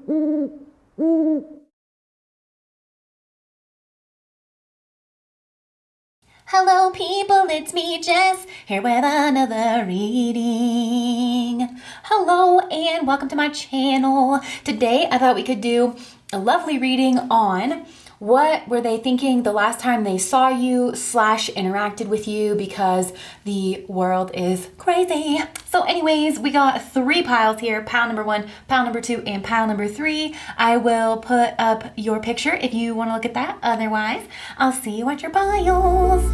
Hello people, it's me Jess, here with another reading. Hello and welcome to my channel. Today I thought we could do a lovely reading on what were they thinking the last time they saw you / interacted with you, because the world is crazy. So anyways, we got 3 piles here, pile number 1, pile number 2, and pile number 3. I will put up your picture if you want to look at that. Otherwise, I'll see you at your piles.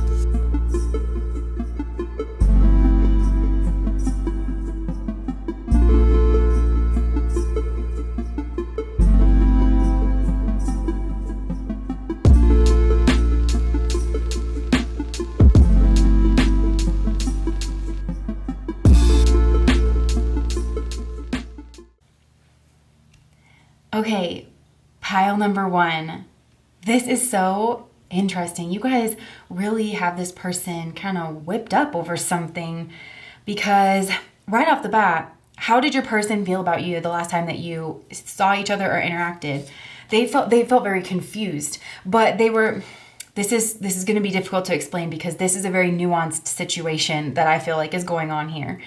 Okay, pile number 1. This is so interesting. You guys really have this person kind of whipped up over something, because right off the bat, how did your person feel about you the last time that you saw each other or interacted? They felt very confused, but this is going to be difficult to explain, because this is a very nuanced situation that I feel like is going on here.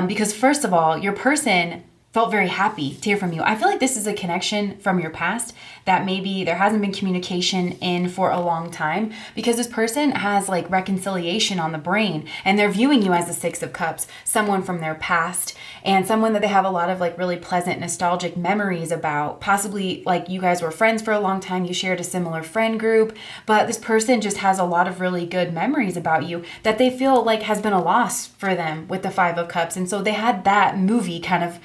Because first of all, your person felt very happy to hear from you. I feel like this is a connection from your past that maybe there hasn't been communication in for a long time, because this person has like reconciliation on the brain, and they're viewing you as the 6 of Cups, someone from their past, and someone that they have a lot of like really pleasant nostalgic memories about. Possibly like you guys were friends for a long time, you shared a similar friend group, but this person just has a lot of really good memories about you that they feel like has been a loss for them with the 5 of Cups. And so they had that movie kind of,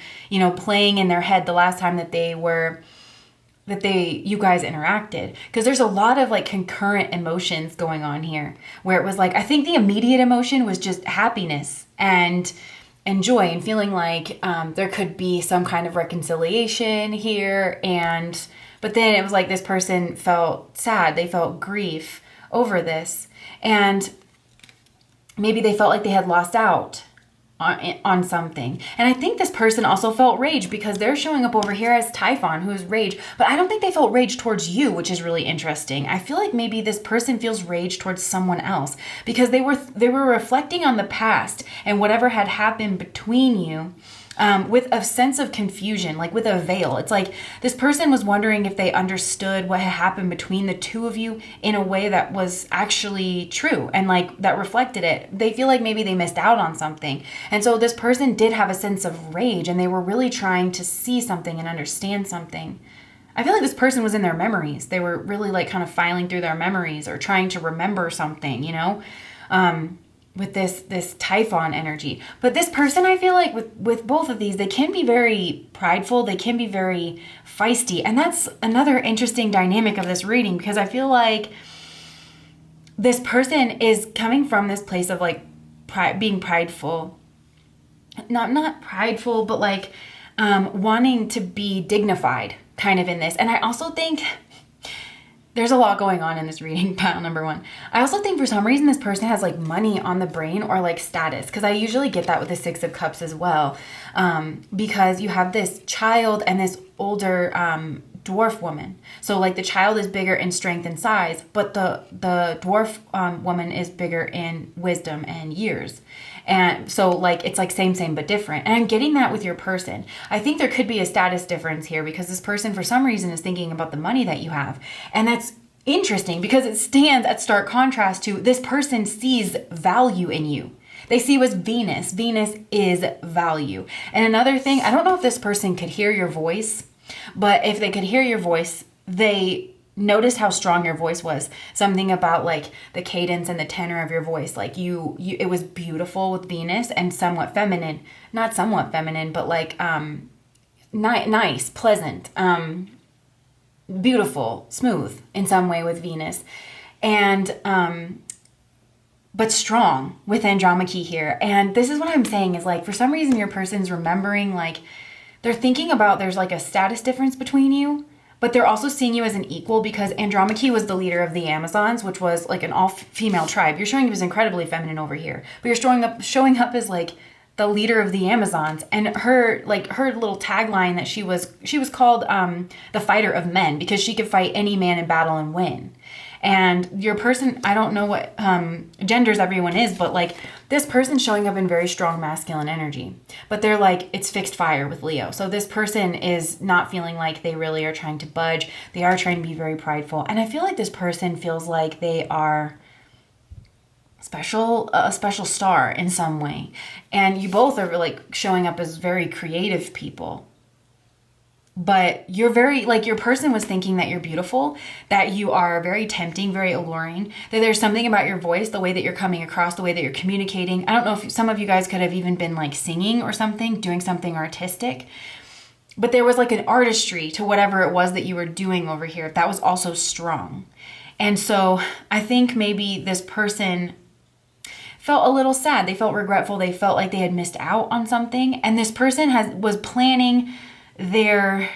playing in their head the last time that you guys interacted, because there's a lot of like concurrent emotions going on here, where it was like, I think the immediate emotion was just happiness and joy, and feeling like there could be some kind of reconciliation here, but then it was like this person felt sad, they felt grief over this, and maybe they felt like they had lost out on something. And I think this person also felt rage, because they're showing up over here as Typhon, who is rage, but I don't think they felt rage towards you, which is really interesting. I feel like maybe this person feels rage towards someone else, because they were reflecting on the past and whatever had happened between you, with a sense of confusion, like with a veil. It's like this person was wondering if they understood what had happened between the 2 of you in a way that was actually true and like that reflected it. They feel like maybe they missed out on something. And so this person did have a sense of rage, and they were really trying to see something and understand something. I feel like this person was in their memories. They were really like kind of filing through their memories or trying to remember something, with this Typhon energy. But this person, I feel like with both of these, they can be very prideful, they can be very feisty. And that's another interesting dynamic of this reading, because I feel like this person is coming from this place of like being prideful. Not prideful, but like wanting to be dignified kind of in this. And I also think there's a lot going on in this reading, pile number 1. I also think for some reason this person has like money on the brain, or like status, because I usually get that with the 6 of Cups as well, because you have this child and this older dwarf woman. So like the child is bigger in strength and size, but the dwarf woman is bigger in wisdom and years. And so like it's like same but different. And I'm getting that with your person. I think there could be a status difference here, because this person for some reason is thinking about the money that you have. And that's interesting, because it stands at stark contrast to this person sees value in you. They see you as Venus. Venus is value. And another thing, I don't know if this person could hear your voice, but if they could hear your voice, they noticed how strong your voice was. Something about like the cadence and the tenor of your voice. Like you it was beautiful with Venus, and somewhat feminine. Not somewhat feminine, but like nice, pleasant, beautiful, smooth in some way with Venus. And but strong with Andromache here. And this is what I'm saying is like, for some reason your person's remembering, like they're thinking about there's like a status difference between you, but they're also seeing you as an equal, because Andromache was the leader of the Amazons, which was like an all-female tribe. You're showing up as incredibly feminine over here, but you're showing up as like the leader of the Amazons, and her little tagline that she was called the fighter of men, because she could fight any man in battle and win. And your person, I don't know what genders everyone is, but like this person showing up in very strong masculine energy, but they're like, it's fixed fire with Leo. So this person is not feeling like they really are trying to budge. They are trying to be very prideful. And I feel like this person feels like they are a special star in some way. And you both are like showing up as very creative people. But you're very, like, your person was thinking that you're beautiful, that you are very tempting, very alluring, that there's something about your voice, the way that you're coming across, the way that you're communicating. I don't know if some of you guys could have even been like singing or something, doing something artistic. But there was like an artistry to whatever it was that you were doing over here that was also strong. And so I think maybe this person felt a little sad. They felt regretful. They felt like they had missed out on something. And this person was planning I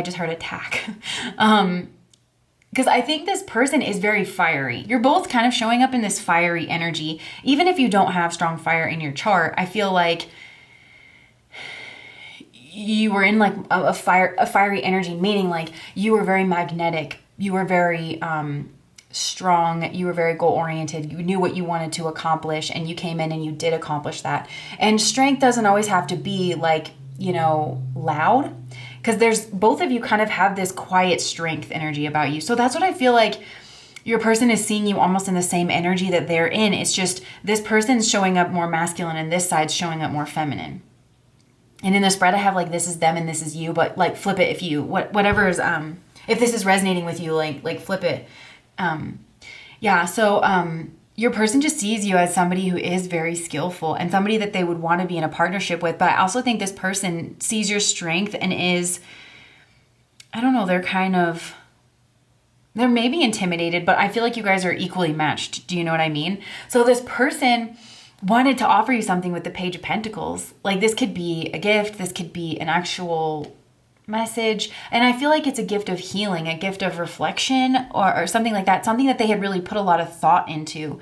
just heard attack. Because I think this person is very fiery. You're both kind of showing up in this fiery energy. Even if you don't have strong fire in your chart, I feel like you were in like a fiery energy, meaning like you were very magnetic. You were very strong. You were very goal oriented. You knew what you wanted to accomplish, and you came in and you did accomplish that. And strength doesn't always have to be like, loud, because there's both of you kind of have this quiet strength energy about you. So that's what I feel like your person is seeing you almost in the same energy that they're in. It's just this person's showing up more masculine and this side's showing up more feminine. And in the spread I have like this is them and this is you, but like flip it whatever is if this is resonating with you, like flip it. Your person just sees you as somebody who is very skillful and somebody that they would want to be in a partnership with. But I also think this person sees your strength and is, I don't know, they're maybe intimidated, but I feel like you guys are equally matched. Do you know what I mean? So this person wanted to offer you something with the Page of Pentacles. Like this could be a gift. This could be an actual message. And I feel like it's a gift of healing, a gift of reflection or something like that. Something that they had really put a lot of thought into.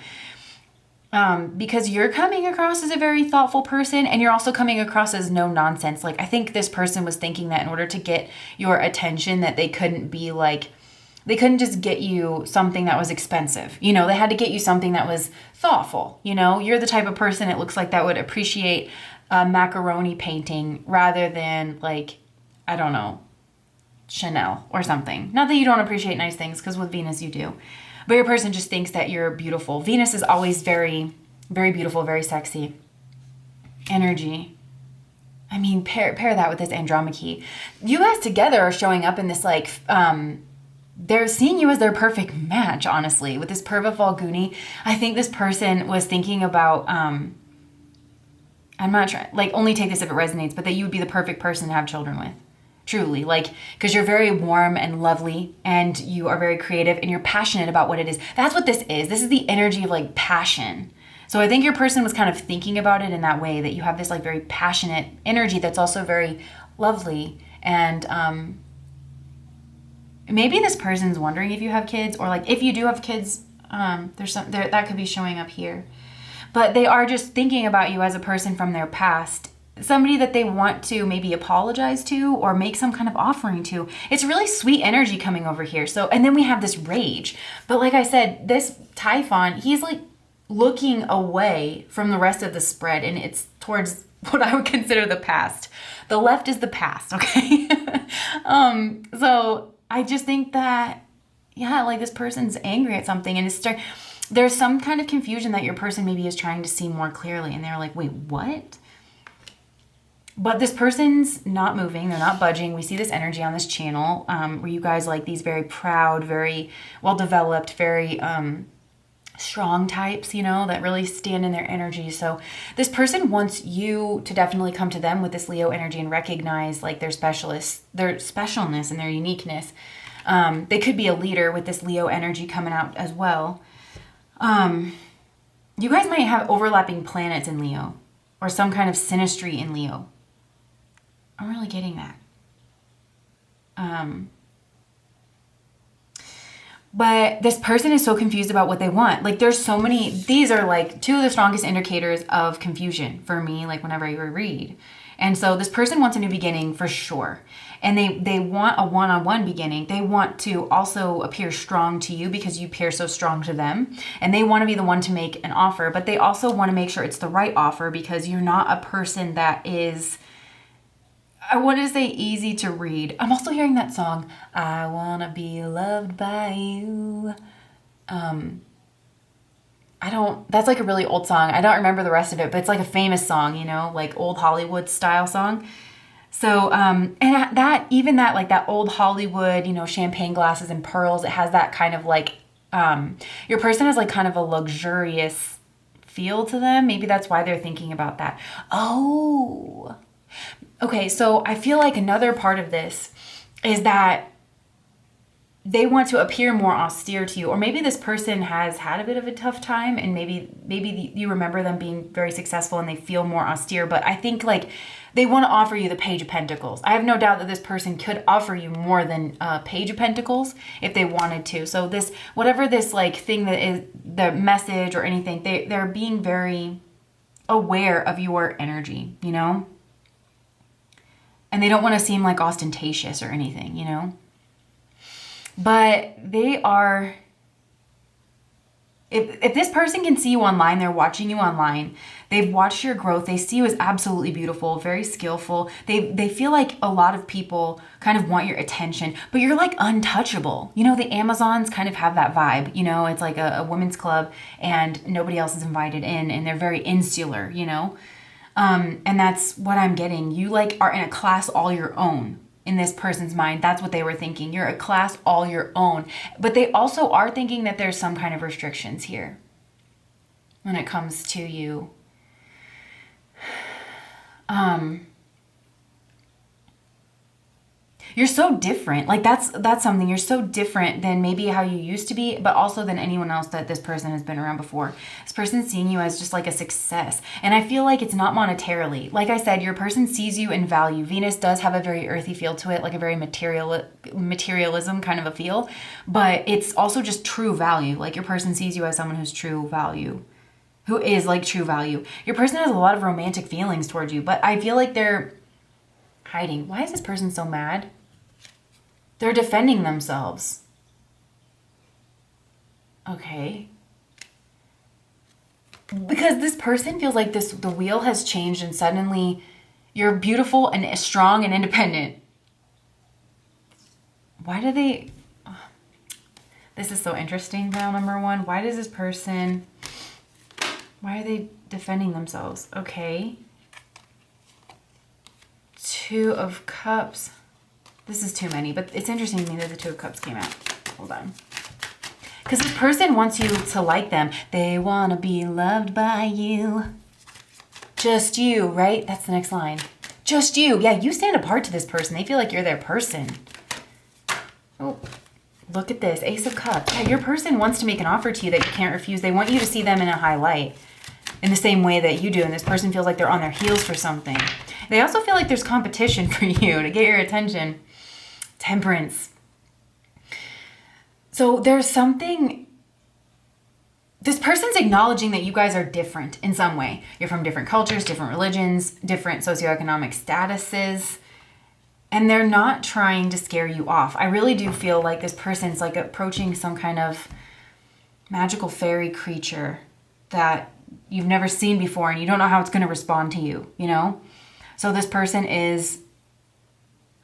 Because you're coming across as a very thoughtful person and you're also coming across as no nonsense. Like I think this person was thinking that in order to get your attention that they couldn't just get you something that was expensive. They had to get you something that was thoughtful. You're the type of person it looks like that would appreciate a macaroni painting rather than like, I don't know, Chanel or something. Not that you don't appreciate nice things, because with Venus you do. But your person just thinks that you're beautiful. Venus is always very, very beautiful, very sexy energy. I mean, pair that with this Andromache. You guys together are showing up in this like, they're seeing you as their perfect match, honestly. With this Purva Falguni, I think this person was thinking about, I'm not trying, like only take this if it resonates, but that you would be the perfect person to have children with. Truly, like, because you're very warm and lovely and you are very creative and you're passionate about what it is. That's what this is. This is the energy of like passion. So I think your person was kind of thinking about it in that way, that you have this like very passionate energy that's also very lovely. And maybe this person's wondering if you have kids, or like if you do have kids, that could be showing up here. But they are just thinking about you as a person from their past. Somebody that they want to maybe apologize to or make some kind of offering to. It's really sweet energy coming over here. So, and then we have this rage. But like I said, this Typhon, he's like looking away from the rest of the spread, and it's towards what I would consider the past. The left is the past, okay? So I just think that, yeah, like this person's angry at something, and there's some kind of confusion that your person maybe is trying to see more clearly, and they're like, wait, what? But this person's not moving. They're not budging. We see this energy on this channel where you guys like these very proud, very well-developed, very strong types, that really stand in their energy. So this person wants you to definitely come to them with this Leo energy and recognize like their specialness and their uniqueness. They could be a leader with this Leo energy coming out as well. You guys might have overlapping planets in Leo or some kind of synastry in Leo. I'm really getting that. But this person is so confused about what they want. Like there's so many, these are like two of the strongest indicators of confusion for me, like whenever I read. And so this person wants a new beginning for sure. And they want a one-on-one beginning. They want to also appear strong to you because you appear so strong to them. And they want to be the one to make an offer, but they also want to make sure it's the right offer because you're not a person that is, I want to say, easy to read. I'm also hearing that song, I want to be loved by you. That's like a really old song. I don't remember the rest of it, but it's like a famous song, you know, like old Hollywood style song. So, and that like that old Hollywood, you know, champagne glasses and pearls, it has that kind of like, your person has like kind of a luxurious feel to them. Maybe that's why they're thinking about that. Oh, okay. So I feel like another part of this is that they want to appear more austere to you, or maybe this person has had a bit of a tough time and maybe you remember them being very successful and they feel more austere, but I think like they want to offer you the Page of Pentacles. I have no doubt that this person could offer you more than Page of Pentacles if they wanted to. So this, whatever this like thing that is the message or anything, they're being very aware of your energy, you know? And they don't want to seem like ostentatious or anything, you know? But they are, if this person can see you online, they're watching you online, they've watched your growth, they see you as absolutely beautiful, very skillful, they feel like a lot of people kind of want your attention, but you're like untouchable. You know, the Amazons kind of have that vibe, you know, it's like a women's club and nobody else is invited in and they're very insular, you know? And that's what I'm getting. You like are in a class all your own. In this person's mind, that's what they were thinking. You're a class all your own. But they also are thinking that there's some kind of restrictions here when it comes to you. You're so different. Like that's something. You're so different than maybe how you used to be, but also than anyone else that this person has been around before. This person's seeing you as just like a success. And I feel like it's not monetarily. Like I said, your person sees you in value. Venus does have a very earthy feel to it, like a very materialism kind of a feel, but it's also just true value. Like your person sees you as someone who's true value, who is like true value. Your person has a lot of romantic feelings towards you, but I feel like they're hiding. Why is this person so mad? They're defending themselves. Okay. Because this person feels like the wheel has changed and suddenly you're beautiful and strong and independent. Why do they... Oh, this is so interesting, pile number one. Why does this person... Why are they defending themselves? Okay. Two of Cups. This is too many, but it's interesting to me that the Two of Cups came out. Hold on. Because this person wants you to like them. They want to be loved by you. Just you, right? That's the next line. Just you. Yeah, you stand apart to this person. They feel like you're their person. Oh, look at this. Ace of Cups. Yeah, your person wants to make an offer to you that you can't refuse. They want you to see them in a high light in the same way that you do. And this person feels like they're on their heels for something. They also feel like there's competition for you to get your attention. Temperance. So there's something, this person's acknowledging that you guys are different in some way. You're from different cultures, different religions, different socioeconomic statuses, and they're not trying to scare you off. I really do feel like this person's like approaching some kind of magical fairy creature that you've never seen before and you don't know how it's going to respond to you, you know? So this person is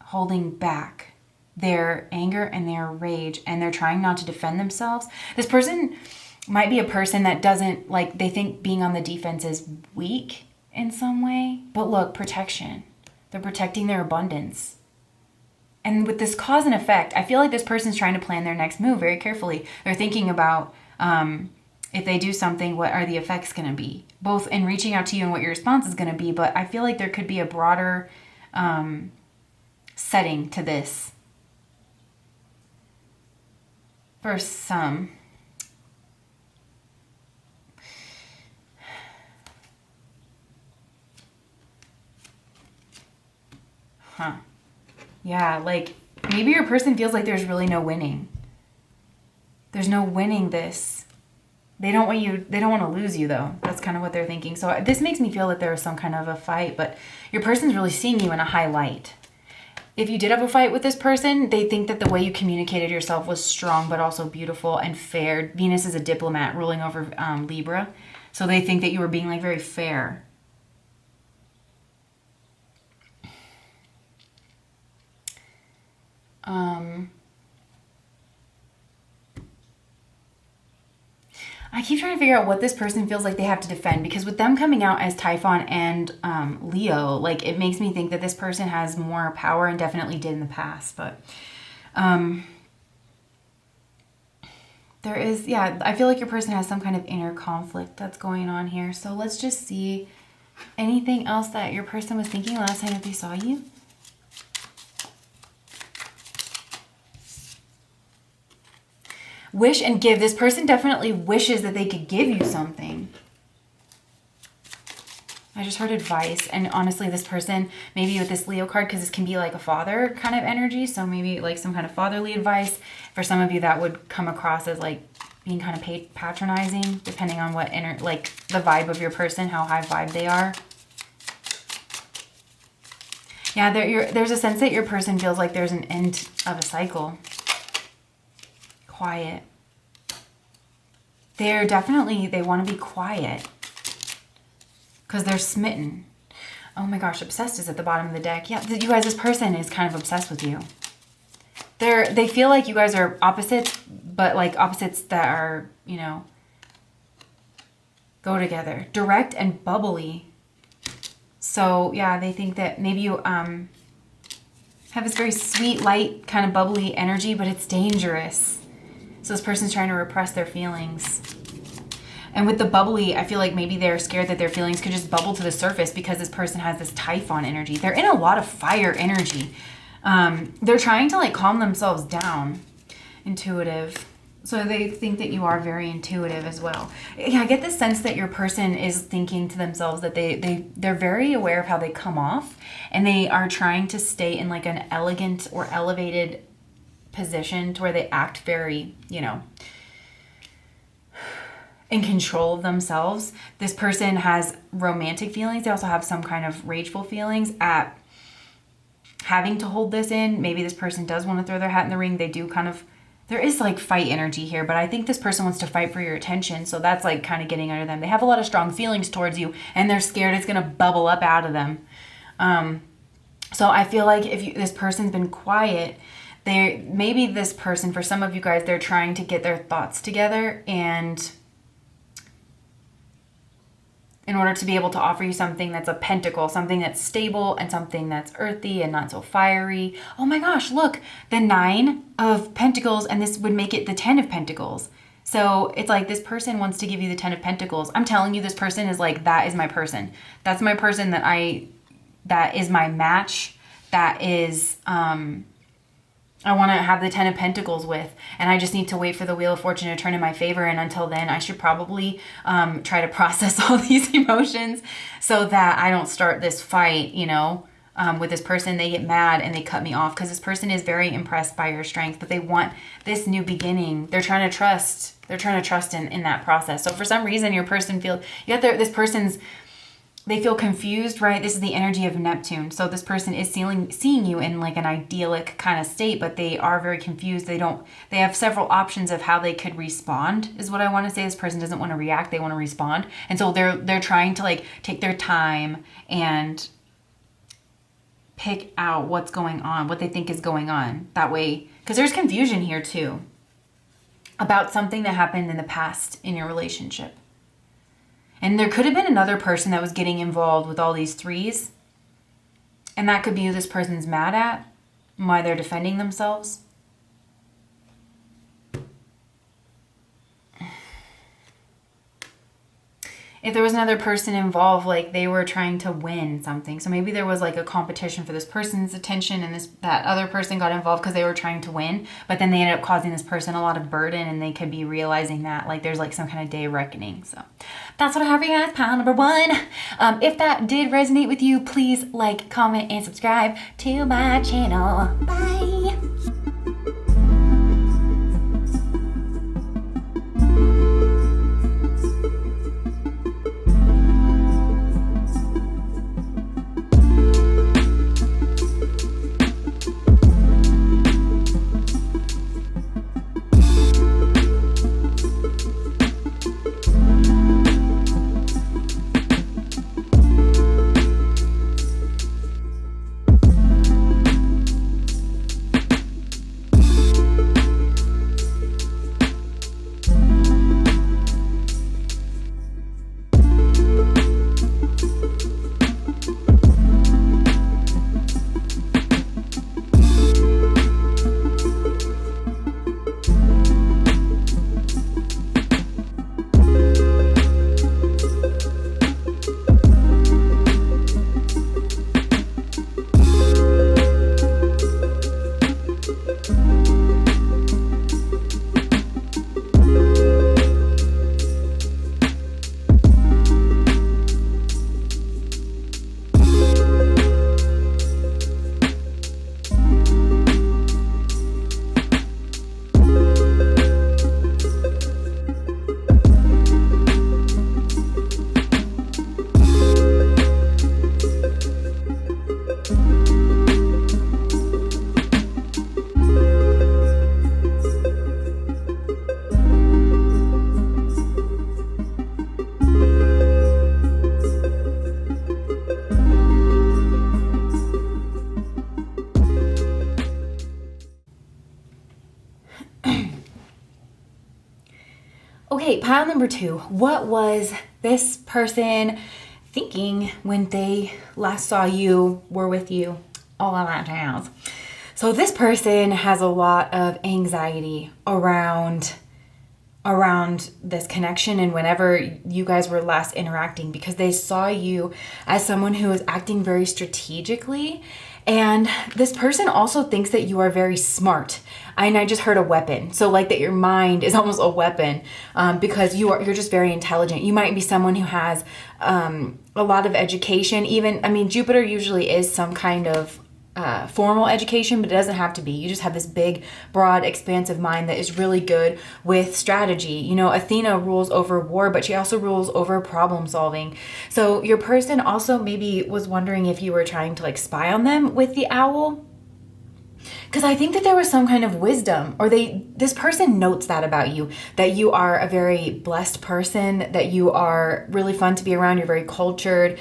holding back their anger and their rage, and they're trying not to defend themselves. This person might be a person that doesn't, like, they think being on the defense is weak in some way. But look, protection. They're protecting their abundance. And with this cause and effect, I feel like this person's trying to plan their next move very carefully. They're thinking about if they do something, what are the effects going to be? Both in reaching out to you and what your response is going to be, but I feel like there could be a broader setting to this. For some. Huh. Yeah, like maybe your person feels like there's really no winning. There's no winning this. They don't want to lose you though. That's kind of what they're thinking. So this makes me feel that there is some kind of a fight, but your person's really seeing you in a high light. If you did have a fight with this person, they think that the way you communicated yourself was strong, but also beautiful and fair. Venus is a diplomat ruling over Libra. So they think that you were being like very fair. I keep trying to figure out what this person feels like they have to defend, because with them coming out as Typhon and Leo, like it makes me think that this person has more power and definitely did in the past. But there is, yeah, I feel like your person has some kind of inner conflict that's going on here. So let's just see anything else that your person was thinking last time that they saw you. Wish and give. This person definitely wishes that they could give you something. I just heard advice. And honestly, this person, maybe with this Leo card, because this can be like a father kind of energy. So maybe like some kind of fatherly advice. For some of you, that would come across as like being kind of patronizing, depending on what like the vibe of your person, how high vibe they are. Yeah, there's a sense that your person feels like there's an end of a cycle. Quiet. They want to be quiet because they're smitten. Oh my gosh, obsessed is at the bottom of the deck. Yeah, you guys, this person is kind of obsessed with you. They feel like you guys are opposites, but like opposites that are, you know, go together. Direct and bubbly. So yeah, they think that maybe you have this very sweet, light, kind of bubbly energy, but it's dangerous. So this person's trying to repress their feelings. And with the bubbly, I feel like maybe they're scared that their feelings could just bubble to the surface because this person has this Typhon energy. They're in a lot of fire energy. They're trying to like calm themselves down. Intuitive. So they think that you are very intuitive as well. Yeah, I get the sense that your person is thinking to themselves that they're very aware of how they come off. And they are trying to stay in like an elegant or elevated position to where they act very, you know, in control of themselves. This person has romantic feelings. They also have some kind of rageful feelings at having to hold this in. Maybe this person does want to throw their hat in the ring. They do kind of, there is like fight energy here, but I think this person wants to fight for your attention. So that's like kind of getting under them. They have a lot of strong feelings towards you and they're scared it's going to bubble up out of them. So I feel like if this person's been quiet, maybe this person, for some of you guys, they're trying to get their thoughts together and in order to be able to offer you something that's a pentacle, something that's stable and something that's earthy and not so fiery. Oh my gosh, look, the 9 of Pentacles, and this would make it the 10 of Pentacles. So it's like this person wants to give you the 10 of Pentacles. I'm telling you, this person is like, that is my person. That's my person that is my match. That is, I want to have the 10 of Pentacles with, and I just need to wait for the Wheel of Fortune to turn in my favor. And until then, I should probably try to process all these emotions so that I don't start this fight, you know, with this person. They get mad and they cut me off because this person is very impressed by your strength, but they want this new beginning. They're trying to trust. They're trying to trust in that process. So for some reason, your person this person's, they feel confused, right? This is the energy of Neptune. So this person is seeing you in like an idyllic kind of state, but they are very confused. They have several options of how they could respond, is what I want to say. This person doesn't want to react. They want to respond. And so they're trying to like take their time and pick out what's going on, what they think is going on that way. Because there's confusion here too about something that happened in the past in your relationship. And there could have been another person that was getting involved with all these 3s. And that could be who this person's mad at, and why they're defending themselves. If there was another person involved, like they were trying to win something. So maybe there was like a competition for this person's attention and that other person got involved because they were trying to win. But then they ended up causing this person a lot of burden, and they could be realizing that like there's like some kind of day of reckoning. So that's what I have for you guys, pile number 1. If that did resonate with you, please like, comment, and subscribe to my channel. Bye. Okay, pile number 2. What was this person thinking when they last saw you, were with you, all of that jazz? So this person has a lot of anxiety around this connection and whenever you guys were last interacting, because they saw you as someone who is acting very strategically. And this person also thinks that you are very smart. And I just heard a weapon. So like that your mind is almost a weapon, because you're just very intelligent. You might be someone who has a lot of education. Jupiter usually is some kind of formal education, but it doesn't have to be. You just have this big, broad, expansive mind that is really good with strategy. Athena rules over war, but she also rules over problem solving. So your person also maybe was wondering if you were trying to spy on them with the owl. Because I think that there was some kind of wisdom, or this person notes that about you, that you are a very blessed person, that you are really fun to be around, you're very cultured,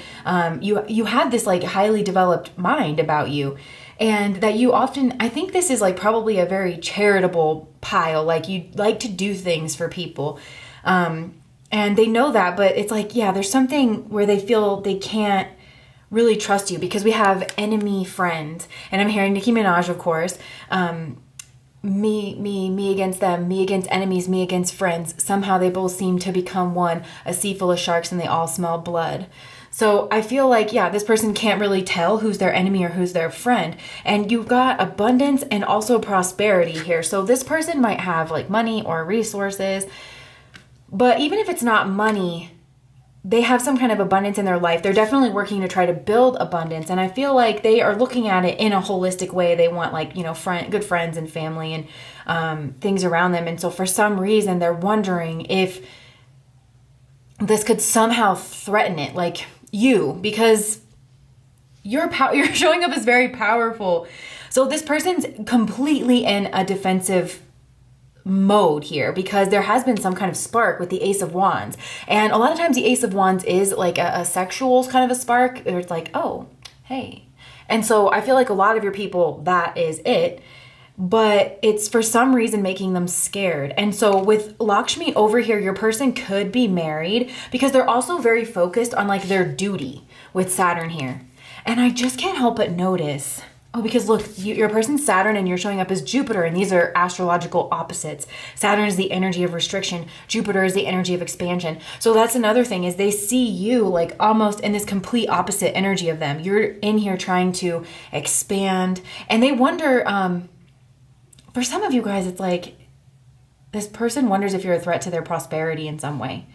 you have this highly developed mind about you, and that you often, I think this is probably a very charitable pile, you like to do things for people, and they know that, but it's there's something where they feel they can't really trust you, because we have enemy friend, and I'm hearing Nicki Minaj, of course, me against them, me against enemies, me against friends. Somehow they both seem to become one, a sea full of sharks, and they all smell blood. So I feel this person can't really tell who's their enemy or who's their friend. And you've got abundance and also prosperity here. So this person might have money or resources, but even if it's not money, they have some kind of abundance in their life. They're definitely working to try to build abundance. And I feel they are looking at it in a holistic way. They want good friends and family and things around them. And so for some reason, they're wondering if this could somehow threaten it, because you're showing up as very powerful. So this person's completely in a defensive mode here, because there has been some kind of spark with the Ace of Wands, and a lot of times the Ace of Wands is a sexual kind of a spark. It's oh, hey. And so I feel a lot of your people, that is it, but it's for some reason making them scared. And so with Lakshmi over here, your person could be married, because they're also very focused on their duty with Saturn here. And I just can't help but notice, because look, your person's Saturn and you're showing up as Jupiter, and these are astrological opposites. Saturn is the energy of restriction. Jupiter is the energy of expansion. So that's another thing, is they see you almost in this complete opposite energy of them. You're in here trying to expand, and they wonder, for some of you guys, it's this person wonders if you're a threat to their prosperity in some way,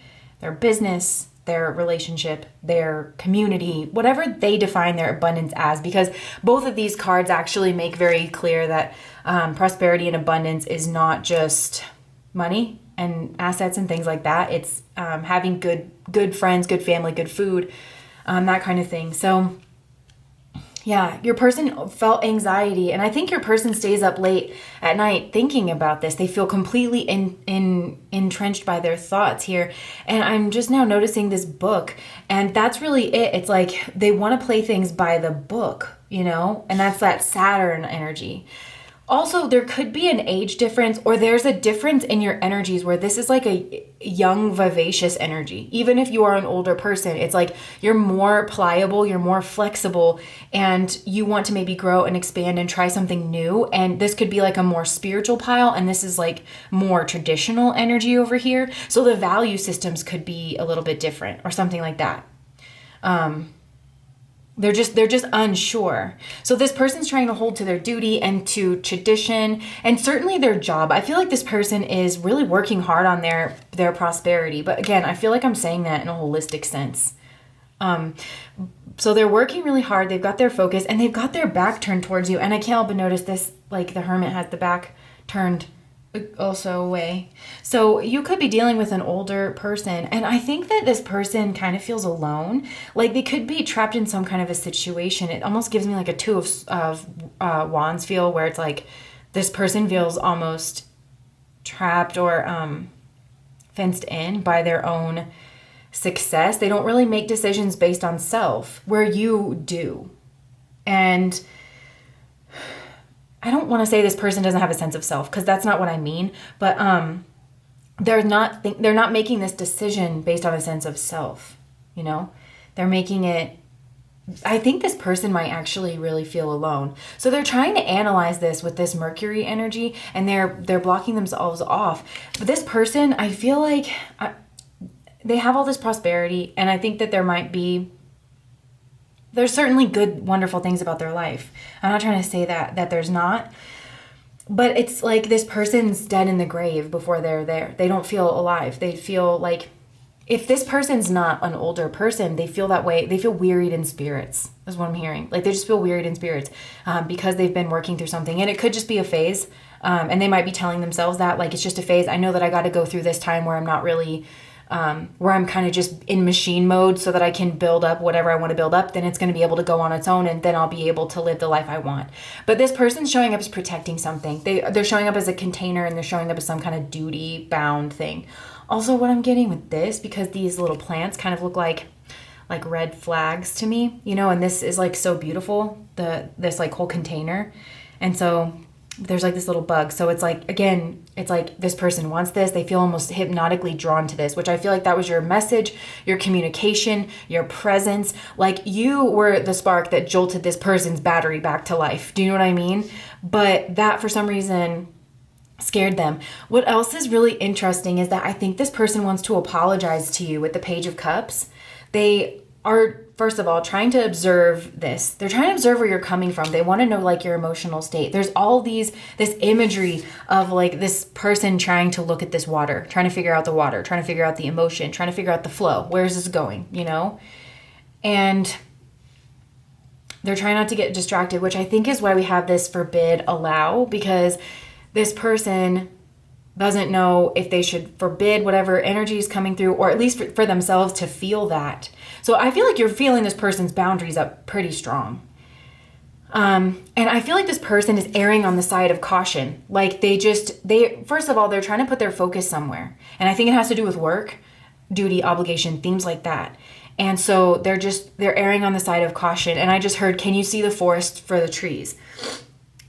their business, their relationship, their community, whatever they define their abundance as, because both of these cards actually make very clear that prosperity and abundance is not just money and assets and things like that. It's having good friends, good family, good food, that kind of thing. So yeah, your person felt anxiety, and I think your person stays up late at night thinking about this. They feel completely entrenched by their thoughts here, and I'm just now noticing this book, and that's really it. It's they want to play things by the book, and that's that Saturn energy. Also, there could be an age difference, or there's a difference in your energies where this is a young, vivacious energy. Even if you are an older person, it's you're more pliable, you're more flexible, and you want to maybe grow and expand and try something new. And this could be a more spiritual pile, and this is more traditional energy over here. So the value systems could be a little bit different or something like that. They're just unsure. So this person's trying to hold to their duty and to tradition and certainly their job. I feel like this person is really working hard on their prosperity. But again, I feel like I'm saying that in a holistic sense. So they're working really hard. They've got their focus and they've got their back turned towards you. And I can't help but notice this, like the Hermit has the back turned also away. So you could be dealing with an older person. And I think that this person kind of feels alone. Like they could be trapped in some kind of a situation. It almost gives me like a Two of Wands feel where it's like this person feels almost trapped or fenced in by their own success. They don't really make decisions based on self, where you do. And I don't want to say this person doesn't have a sense of self, because that's not what I mean, but they're not making this decision based on a sense of self, you know? They're making it, I think this person might actually really feel alone. So they're trying to analyze this with this Mercury energy, and they're blocking themselves off. But this person, I feel like they have all this prosperity, and I think that there's certainly good, wonderful things about their life. I'm not trying to say that there's not, but it's like this person's dead in the grave before they're there. They don't feel alive. They feel like if this person's not an older person, they feel that way. They feel wearied in spirits. That's what I'm hearing. Like they just feel wearied in spirits because they've been working through something, and it could just be a phase. And they might be telling themselves that like, it's just a phase. I know that I got to go through this time where I'm not really where I'm kind of just in machine mode so that I can build up whatever I want to build up, then it's going to be able to go on its own, and then I'll be able to live the life I want. But this person's showing up as protecting something. They're showing up as a container, and they're showing up as some kind of duty bound thing. Also, what I'm getting with this, because these little plants kind of look like red flags to me, you know, and this is like so beautiful, this like whole container. And so there's like this little bug. So it's like, again, it's like this person wants this. They feel almost hypnotically drawn to this, which I feel like that was your message, your communication, your presence. Like you were the spark that jolted this person's battery back to life. Do you know what I mean? But that for some reason scared them. What else is really interesting is that I think this person wants to apologize to you with the Page of Cups. They are, first of all, trying to observe this. They're trying to observe where you're coming from. They want to know like your emotional state. There's all this imagery of like this person trying to look at this water, trying to figure out the water, trying to figure out the emotion, trying to figure out the flow. Where is this going, you know? And they're trying not to get distracted, which I think is why we have this forbid, allow, because this person doesn't know if they should forbid whatever energy is coming through, or at least for themselves to feel that. So I feel like you're feeling this person's boundaries up pretty strong. And I feel like this person is erring on the side of caution. Like first of all, they're trying to put their focus somewhere. And I think it has to do with work, duty, obligation, themes like that. And so they're erring on the side of caution. And I just heard, can you see the forest for the trees?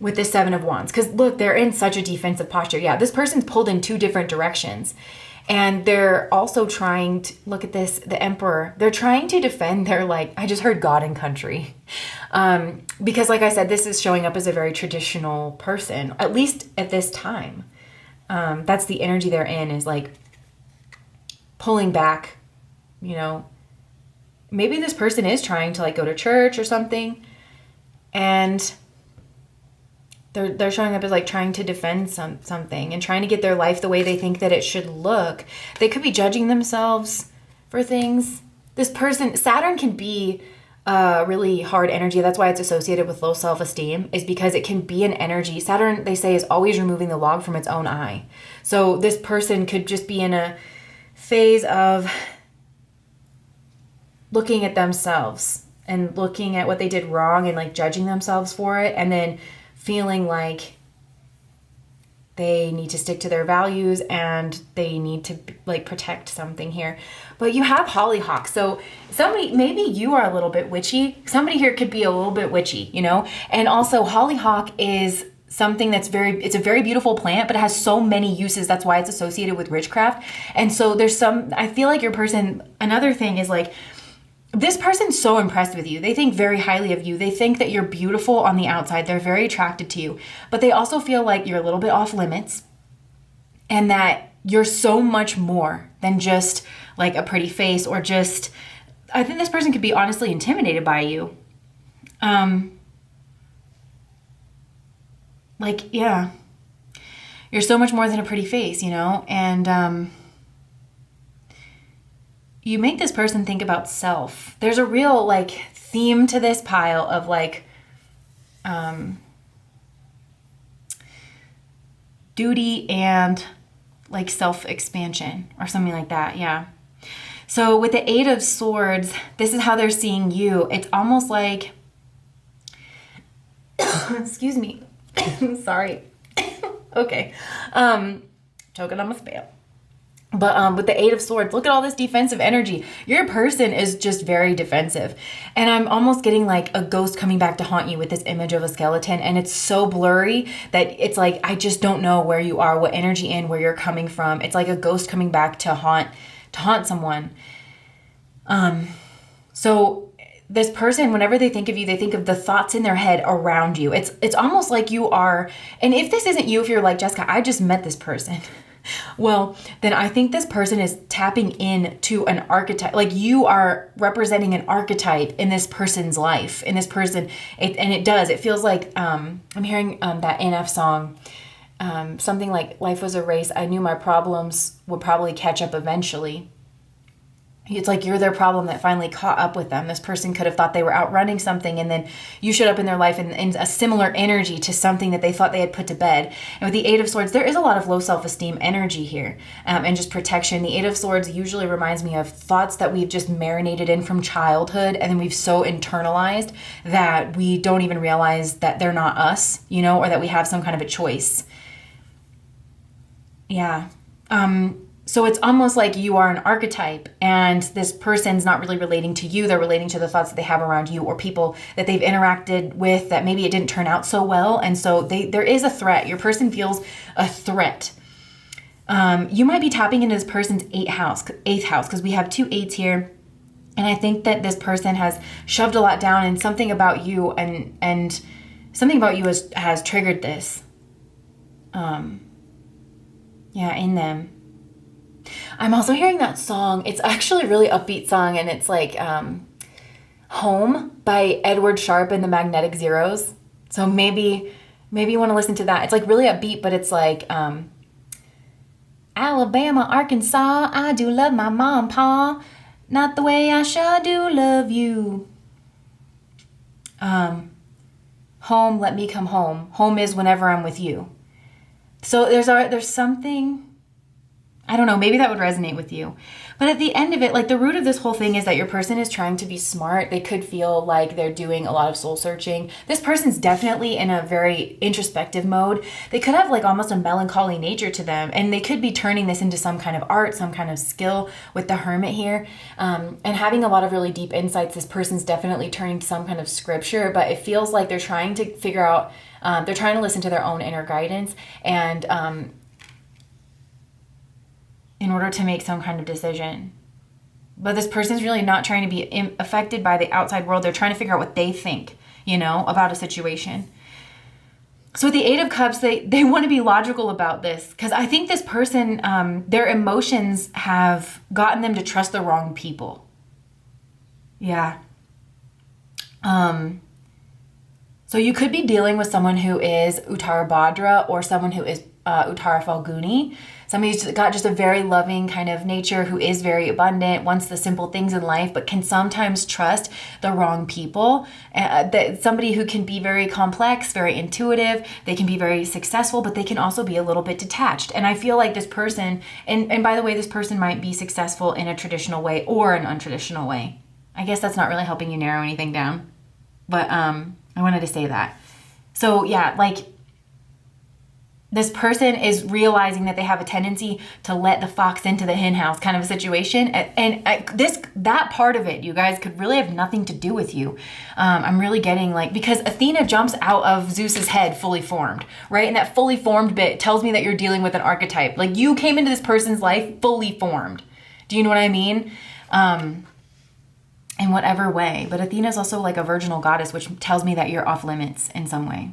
With this Seven of Wands. Because look, they're in such a defensive posture. Yeah, this person's pulled in two different directions. And they're also trying to, look at this, the Emperor. They're trying to defend their, I just heard God and country. Because like I said, this is showing up as a very traditional person, at least at this time. That's the energy they're in, is like pulling back, you know. Maybe this person is trying to go to church or something. And they're showing up as trying to defend something and trying to get their life the way they think that it should look. They could be judging themselves for things. This person, Saturn can be a really hard energy. That's why it's associated with low self-esteem, is because it can be an energy. Saturn, they say, is always removing the log from its own eye. So this person could just be in a phase of looking at themselves and looking at what they did wrong and judging themselves for it, and then feeling like they need to stick to their values and they need to protect something here. But you have hollyhock. So maybe you are a little bit witchy. Somebody here could be a little bit witchy, you know? And also hollyhock is something it's a very beautiful plant, but it has so many uses. That's why it's associated with witchcraft. And so I feel like your person, another thing is this person's so impressed with you. They think very highly of you. They think that you're beautiful on the outside. They're very attracted to you. But they also feel like you're a little bit off limits, and that you're so much more than just a pretty face, or just, I think this person could be honestly intimidated by you. Like, yeah, you're so much more than a pretty face, you know? And you make this person think about self. There's a real, like, theme to this pile of, like, duty and, like, self-expansion or something like that, yeah. So with the Eight of Swords, this is how they're seeing you. It's almost like, excuse me, sorry. Okay, choking on my spell. But with the Eight of Swords, look at all this defensive energy. Your person is just very defensive. And I'm almost getting like a ghost coming back to haunt you with this image of a skeleton. And it's so blurry that it's like, I just don't know where you are, what energy and where you're coming from. It's like a ghost coming back to haunt someone. So this person, whenever they think of you, they think of the thoughts in their head around you. It's almost like you are, and if this isn't you, if you're like, Jessica, I just met this person. Well, then I think this person is tapping into an archetype. Like you are representing an archetype in this person's life, in this person. It feels like, I'm hearing that NF song, something like life was a race. I knew my problems would probably catch up eventually. It's like you're their problem that finally caught up with them. This person could have thought they were outrunning something, and then you showed up in their life in a similar energy to something that they thought they had put to bed. And with the Eight of Swords, there is a lot of low self-esteem energy here, and just protection. The Eight of Swords usually reminds me of thoughts that we've just marinated in from childhood, and then we've so internalized that we don't even realize that they're not us, you know, or that we have some kind of a choice. Yeah. So it's almost like you are an archetype and this person's not really relating to you. They're relating to the thoughts that they have around you or people that they've interacted with that maybe it didn't turn out so well. And so there is a threat. Your person feels a threat. You might be tapping into this person's eighth house, because we have two eights here. And I think that this person has shoved a lot down, and something about you and something about you has triggered this. In them. I'm also hearing that song. It's actually a really upbeat song, and it's like Home by Edward Sharpe and the Magnetic Zeros. So maybe you want to listen to that. It's like really upbeat, but it's like Alabama, Arkansas, I do love my mom, pa, not the way I sure do love you. Home, let me come home. Home is whenever I'm with you. So there's something, I don't know, maybe that would resonate with you. But at the end of it, like the root of this whole thing is that your person is trying to be smart. They could feel like they're doing a lot of soul searching. This person's definitely in a very introspective mode. They could have like almost a melancholy nature to them. And they could be turning this into some kind of art, some kind of skill with the Hermit here. And having a lot of really deep insights. This person's definitely turning to some kind of scripture. But it feels like they're trying to figure out, they're trying to listen to their own inner guidance. And in order to make some kind of decision. But this person's really not trying to be affected by the outside world. They're trying to figure out what they think, you know, about a situation. So with the Eight of Cups, they want to be logical about this, because I think this person, their emotions have gotten them to trust the wrong people. Yeah. So you could be dealing with someone who is Uttara Bhadra or someone who is Uttara Falguni. Somebody who's got just a very loving kind of nature, who is very abundant, wants the simple things in life, but can sometimes trust the wrong people. Somebody who can be very complex, very intuitive. They can be very successful, but they can also be a little bit detached. And I feel like this person, and by the way, this person might be successful in a traditional way or an untraditional way. I guess that's not really helping you narrow anything down. But I wanted to say that. So yeah, like, this person is realizing that they have a tendency to let the fox into the hen house kind of a situation. And that part of it, you guys, could really have nothing to do with you. I'm really getting like, because Athena jumps out of Zeus's head fully formed, right? And that fully formed bit tells me that you're dealing with an archetype. Like you came into this person's life fully formed. Do you know what I mean? In whatever way. But Athena's also like a virginal goddess, which tells me that you're off limits in some way.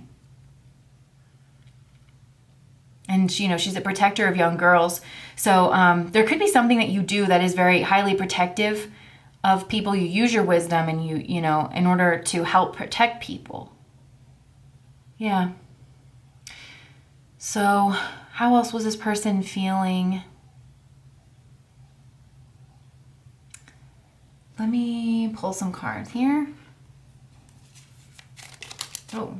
And, you know, she's a protector of young girls. So there could be something that you do that is very highly protective of people. You use your wisdom and you know, in order to help protect people. Yeah. So how else was this person feeling? Let me pull some cards here. Oh.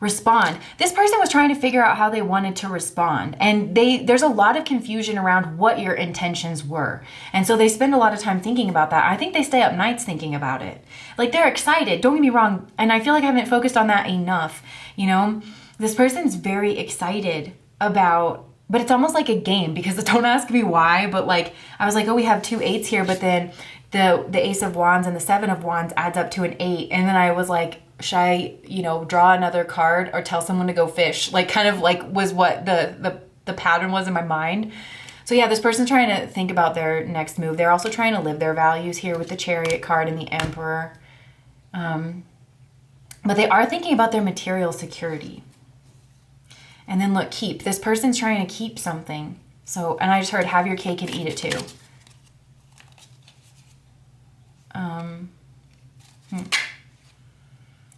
Respond. This person was trying to figure out how they wanted to respond. And there's a lot of confusion around what your intentions were. And so they spend a lot of time thinking about that. I think they stay up nights thinking about it. Like, they're excited. Don't get me wrong. And I feel like I haven't focused on that enough. You know, this person's very excited about, but it's almost like a game, because don't ask me why, but like, I was like, oh, we have 2 8s here, but then the Ace of Wands and the 7 of Wands adds up to an 8. And then I was like, should I, you know, draw another card or tell someone to go fish? Like, kind of like was what the pattern was in my mind. So yeah, this person's trying to think about their next move. They're also trying to live their values here with the Chariot card and the Emperor. But they are thinking about their material security. And then look, keep. This person's trying to keep something. So, and I just heard have your cake and eat it too.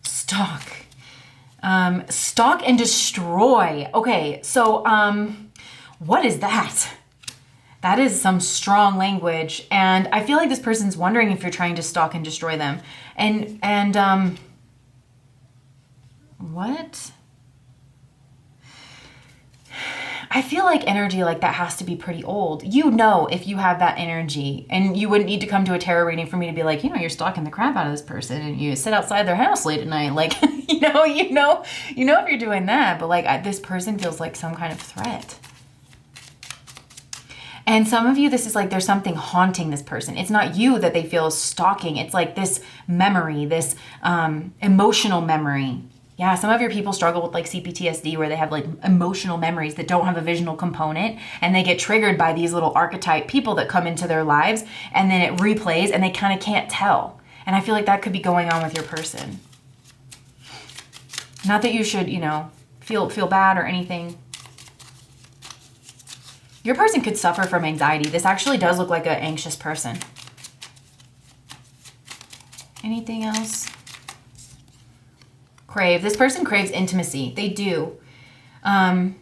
Stalk. Stalk and destroy. Okay, so what is that? That is some strong language, and I feel like this person's wondering if you're trying to stalk and destroy them. And what? I feel like energy like that has to be pretty old. You know, if you have that energy, and you wouldn't need to come to a tarot reading for me to be like, you know, you're stalking the crap out of this person and you sit outside their house late at night. Like, you know if you're doing that, but like this person feels like some kind of threat. And some of you, this is like there's something haunting this person. It's not you that they feel stalking. It's like this memory, this emotional memory. Yeah, some of your people struggle with like CPTSD, where they have like emotional memories that don't have a visual component, and they get triggered by these little archetype people that come into their lives, and then it replays and they kind of can't tell. And I feel like that could be going on with your person. Not that you should, you know, feel bad or anything. Your person could suffer from anxiety. This actually does look like an anxious person. Anything else? Crave. This person craves intimacy. They do. And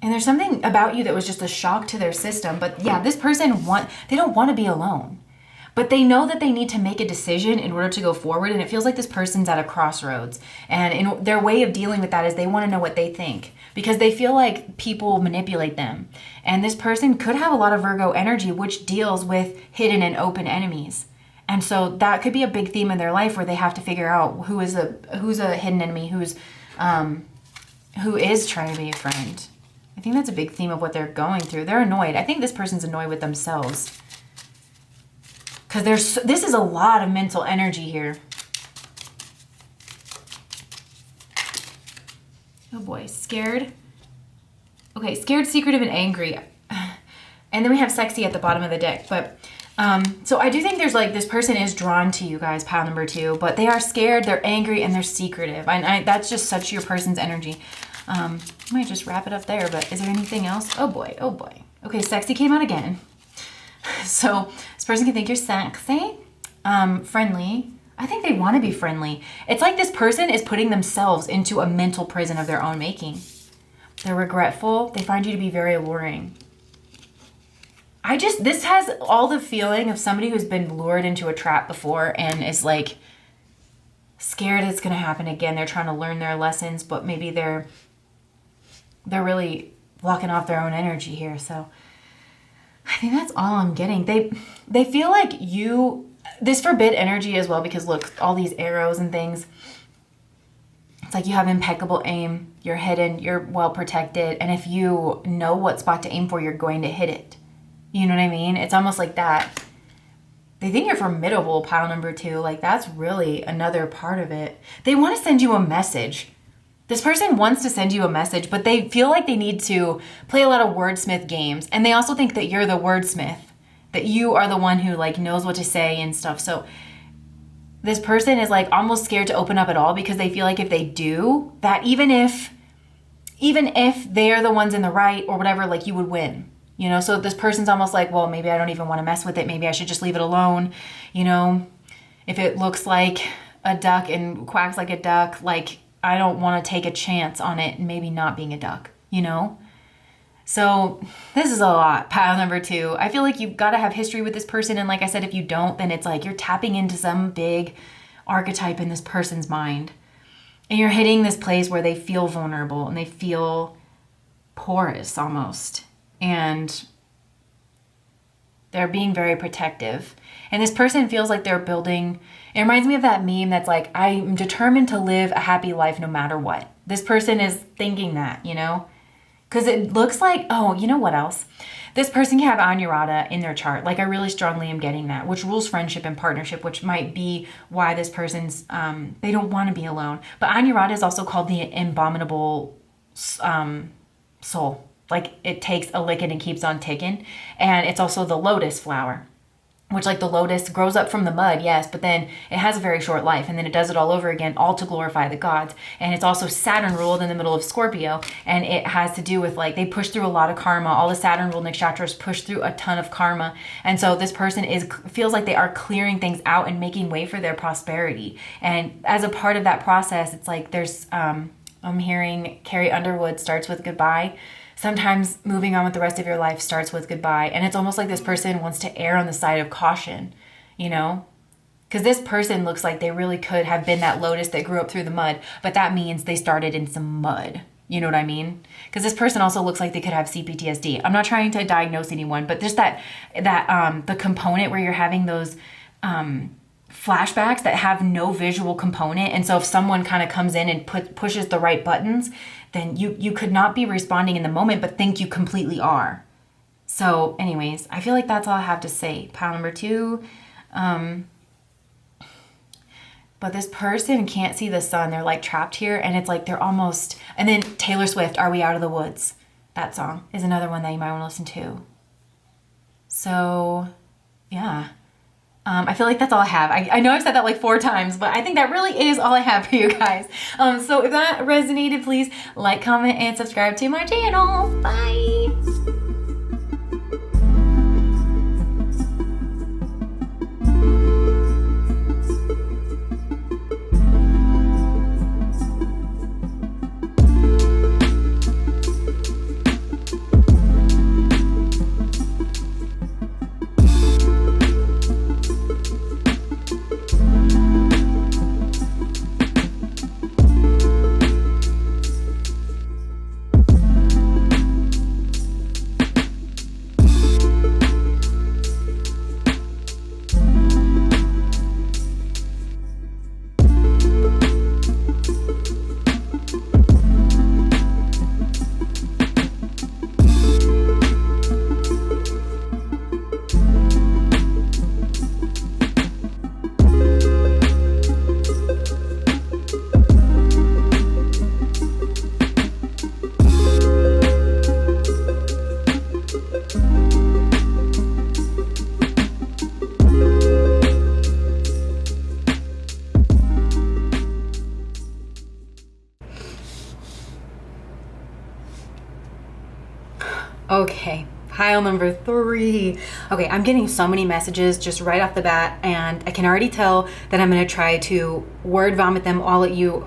there's something about you that was just a shock to their system. But yeah, this person they don't want to be alone. But they know that they need to make a decision in order to go forward. And it feels like this person's at a crossroads. And their way of dealing with that is they want to know what they think, because they feel like people manipulate them. And this person could have a lot of Virgo energy, which deals with hidden and open enemies. And so that could be a big theme in their life, where they have to figure out who is a hidden enemy, who is trying to be a friend. I think that's a big theme of what they're going through. They're annoyed. I think this person's annoyed with themselves, because this is a lot of mental energy here. Oh boy, scared. Okay, scared, secretive, and angry. And then we have sexy at the bottom of the deck, but so I do think there's like, this person is drawn to you guys, pile number 2, but they are scared, they're angry, and they're secretive. And that's just such your person's energy. I might just wrap it up there, but is there anything else? Oh boy, oh boy. Okay, sexy came out again. So this person can think you're sexy, friendly. I think they want to be friendly. It's like this person is putting themselves into a mental prison of their own making. They're regretful. They find you to be very alluring. This has all the feeling of somebody who's been lured into a trap before and is like scared it's going to happen again. They're trying to learn their lessons, but maybe they're really blocking off their own energy here. So I think that's all I'm getting. They feel like this forbid energy as well, because look, all these arrows and things. It's like you have impeccable aim. You're hidden. You're well protected. And if you know what spot to aim for, you're going to hit it. You know what I mean? It's almost like that. They think you're formidable, pile number 2. Like, that's really another part of it. They want to send you a message. This person wants to send you a message, but they feel like they need to play a lot of wordsmith games. And they also think that you're the wordsmith, that you are the one who like knows what to say and stuff. So this person is like almost scared to open up at all, because they feel like if they do, that even if they're the ones in the right or whatever, like you would win. You know, so this person's almost like, well, maybe I don't even want to mess with it. Maybe I should just leave it alone. You know, if it looks like a duck and quacks like a duck, like I don't want to take a chance on it maybe not being a duck, you know? So this is a lot. Pile number 2. I feel like you've got to have history with this person. And like I said, if you don't, then it's like you're tapping into some big archetype in this person's mind. And you're hitting this place where they feel vulnerable and they feel porous almost. And they're being very protective. And this person feels like they're building, it reminds me of that meme that's like, I'm determined to live a happy life no matter what. This person is thinking that, you know? Because it looks like, oh, you know what else? This person can have Anurata in their chart. Like I really strongly am getting that, which rules friendship and partnership, which might be why this person's, they don't want to be alone. But Anurata is also called the abominable soul. Like it takes a licking and keeps on ticking. And it's also the lotus flower, which like the lotus grows up from the mud, yes, but then it has a very short life and then it does it all over again, all to glorify the gods. And it's also Saturn ruled in the middle of Scorpio. And it has to do with like, they push through a lot of karma. All the Saturn ruled nakshatras push through a ton of karma. And so this person feels like they are clearing things out and making way for their prosperity. And as a part of that process, it's like there's, I'm hearing Carrie Underwood starts with goodbye. Sometimes moving on with the rest of your life starts with goodbye. And it's almost like this person wants to err on the side of caution, you know? Because this person looks like they really could have been that lotus that grew up through the mud, but that means they started in some mud. You know what I mean? Because this person also looks like they could have CPTSD. I'm not trying to diagnose anyone, but just that the component where you're having those flashbacks that have no visual component. And so if someone kind of comes in and pushes the right buttons, then you could not be responding in the moment, but think you completely are. So anyways, I feel like that's all I have to say. Pile number 2. But this person can't see the sun. They're like trapped here and it's like they're almost, and then Taylor Swift, Are We Out of the Woods? That song is another one that you might want to listen to. So yeah. I feel like that's all I have. I know I've said that like 4 times, but I think that really is all I have for you guys. So if that resonated, please like, comment, and subscribe to my channel. Bye. Okay, pile number 3. Okay, I'm getting so many messages just right off the bat, and I can already tell that I'm going to try to word vomit them all at you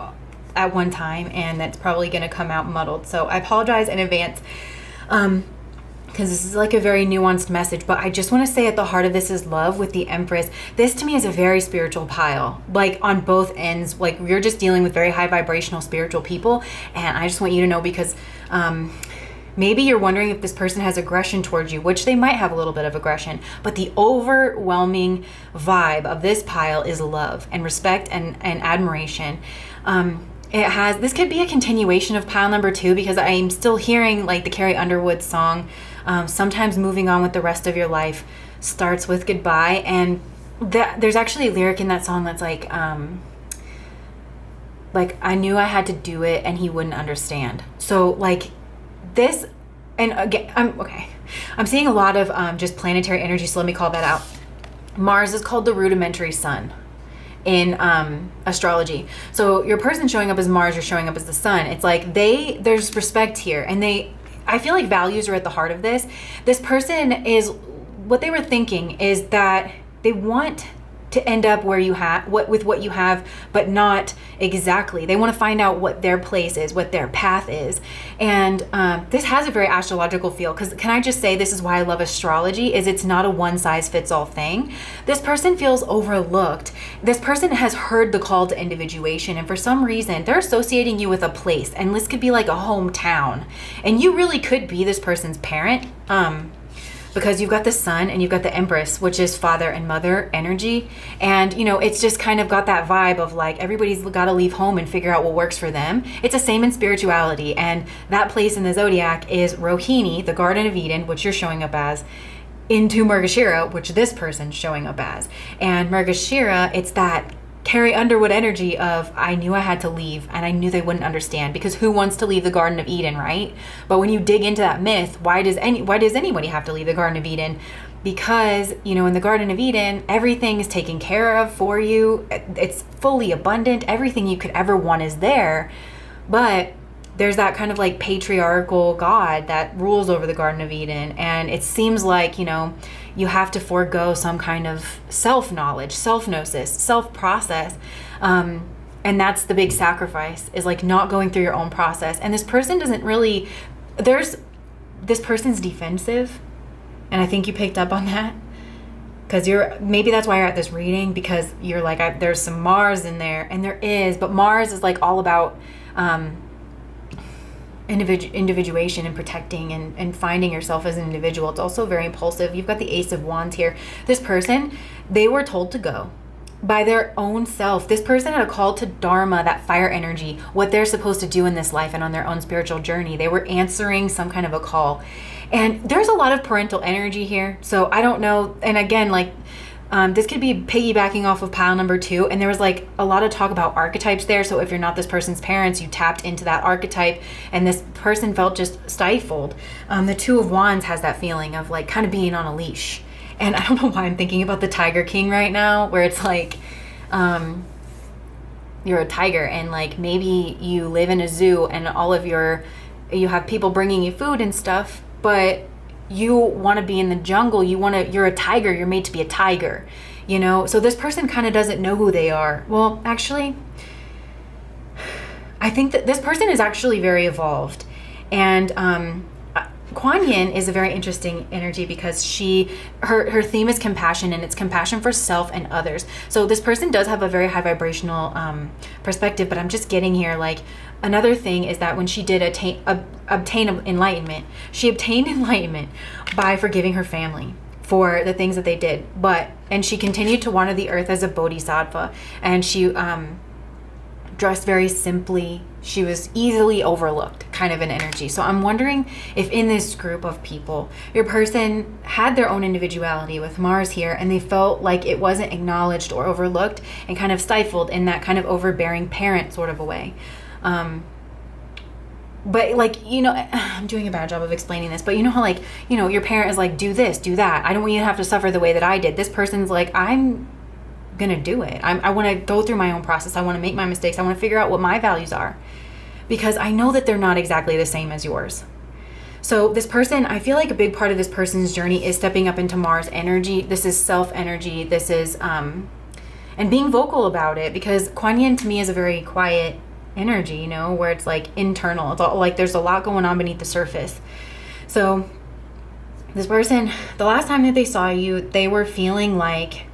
at one time, and that's probably going to come out muddled. So I apologize in advance, because this is like a very nuanced message, but I just want to say at the heart of this is love with the Empress. This to me is a very spiritual pile, like on both ends. Like we're just dealing with very high vibrational spiritual people, and I just want you to know because maybe you're wondering if this person has aggression towards you, which they might have a little bit of aggression, but the overwhelming vibe of this pile is love and respect and admiration. This could be a continuation of pile number 2 because I'm still hearing like the Carrie Underwood song, sometimes moving on with the rest of your life starts with goodbye. And there's actually a lyric in that song that's like I knew I had to do it and he wouldn't understand. So like this, and again, I'm seeing a lot of just planetary energy, so let me call that out. Mars is called the rudimentary sun in astrology. So your person showing up as Mars, you're showing up as the sun. It's like there's respect here, and I feel like values are at the heart of this. This person is, what they were thinking is that they want to end up where you have with what you have, but not exactly. They want to find out what their place is, what their path is. And this has a very astrological feel, because can I just say, this is why I love astrology, is it's not a one size fits all thing. This person feels overlooked. This person has heard the call to individuation, and for some reason they're associating you with a place, and this could be like a hometown, and you really could be this person's parent. Because you've got the sun and you've got the empress, which is father and mother energy. And, you know, it's just kind of got that vibe of like, everybody's got to leave home and figure out what works for them. It's the same in spirituality. And that place in the zodiac is Rohini, the Garden of Eden, which you're showing up as, into Mrgashira, which this person's showing up as. And Mrgashira, it's that Carrie Underwood energy of, I knew I had to leave, and I knew they wouldn't understand, because who wants to leave the Garden of Eden, right? But when you dig into that myth, why does anybody have to leave the Garden of Eden? Because, you know, in the Garden of Eden, everything is taken care of for you. It's fully abundant. Everything you could ever want is there. But there's that kind of like patriarchal God that rules over the Garden of Eden. And it seems like, you know, you have to forego some kind of self-knowledge, self-gnosis, self-process. And that's the big sacrifice, is like not going through your own process. And this person doesn't really, this person's defensive. And I think you picked up on that. Because maybe that's why you're at this reading, because you're like, there's some Mars in there. And there is, but Mars is like all about individuation and protecting and finding yourself as an individual. It's also very impulsive. You've got the Ace of Wands here. This person, they were told to go by their own self. This person had a call to Dharma, that fire energy, what they're supposed to do in this life and on their own spiritual journey. They were answering some kind of a call. And there's a lot of parental energy here. So I don't know. And again, like, this could be piggybacking off of pile number 2. And there was like a lot of talk about archetypes there. So if you're not this person's parents, you tapped into that archetype, and this person felt just stifled. The Two of Wands has that feeling of like kind of being on a leash. And I don't know why I'm thinking about the Tiger King right now, where it's like, you're a tiger, and like maybe you live in a zoo and you have people bringing you food and stuff, but you want to be in the jungle. You're a tiger. You're made to be a tiger, you know? So this person kind of doesn't know who they are. Well, actually, I think that this person is actually very evolved. And Kuan Yin is a very interesting energy, because her theme is compassion, and it's compassion for self and others. So this person does have a very high vibrational perspective, but I'm just getting here, like, another thing is that when she did obtain enlightenment, she obtained enlightenment by forgiving her family for the things that they did. And she continued to wander the earth as a bodhisattva, and she dressed very simply. She was easily overlooked, kind of an energy. So I'm wondering if in this group of people, your person had their own individuality with Mars here, and they felt like it wasn't acknowledged or overlooked, and kind of stifled in that kind of overbearing parent sort of a way. But like, you know, I'm doing a bad job of explaining this, but you know how, like, you know, your parent is like, do this, do that. I don't want you to have to suffer the way that I did. This person's like, I'm gonna do it. I want to go through my own process. I want to make my mistakes. I want to figure out what my values are, because I know that they're not exactly the same as yours. So this person, I feel like a big part of this person's journey is stepping up into Mars energy. This is self energy. This is and being vocal about it, because Kuan Yin to me is a very quiet energy, you know, where it's like internal. It's all like there's a lot going on beneath the surface. So this person, the last time that they saw you, they were feeling like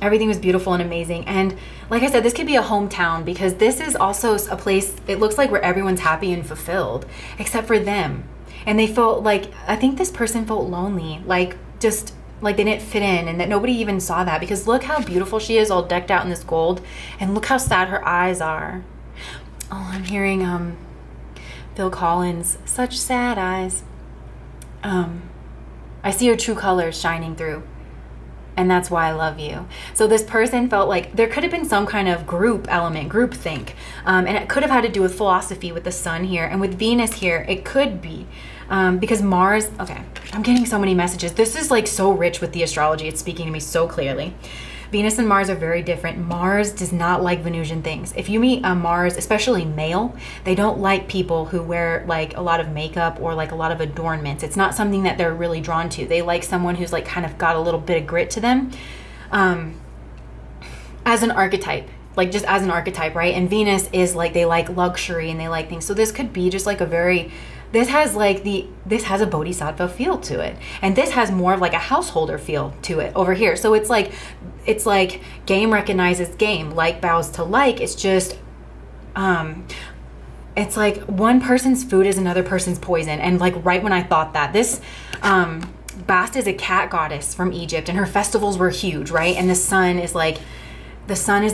everything was beautiful and amazing. And like I said, this could be a hometown, because this is also a place, it looks like, where everyone's happy and fulfilled except for them. And they felt like, I think this person felt lonely, like just like they didn't fit in, and that nobody even saw that, because look how beautiful she is, all decked out in this gold, and look how sad her eyes are. Oh, I'm hearing Phil Collins, such sad eyes. I see your true colors shining through, and that's why I love you. So this person felt like there could have been some kind of group element, group think, and it could have had to do with philosophy with the sun here, and with Venus here, it could be. Because Mars, okay, I'm getting so many messages. This is like so rich with the astrology. It's speaking to me so clearly. Venus and Mars are very different. Mars does not like Venusian things. If you meet a Mars, especially male, they don't like people who wear like a lot of makeup or like a lot of adornments. It's not something that they're really drawn to. They like someone who's like kind of got a little bit of grit to them, as an archetype. Like just as an archetype, right? And Venus is like, they like luxury and they like things. So this could be just like a very, this has a bodhisattva feel to it. And this has more of like a householder feel to it over here. So it's like game recognizes game, like bows to like. It's just, it's like one person's food is another person's poison. And like right when I thought that, this, Bast is a cat goddess from Egypt and her festivals were huge, right? And the sun is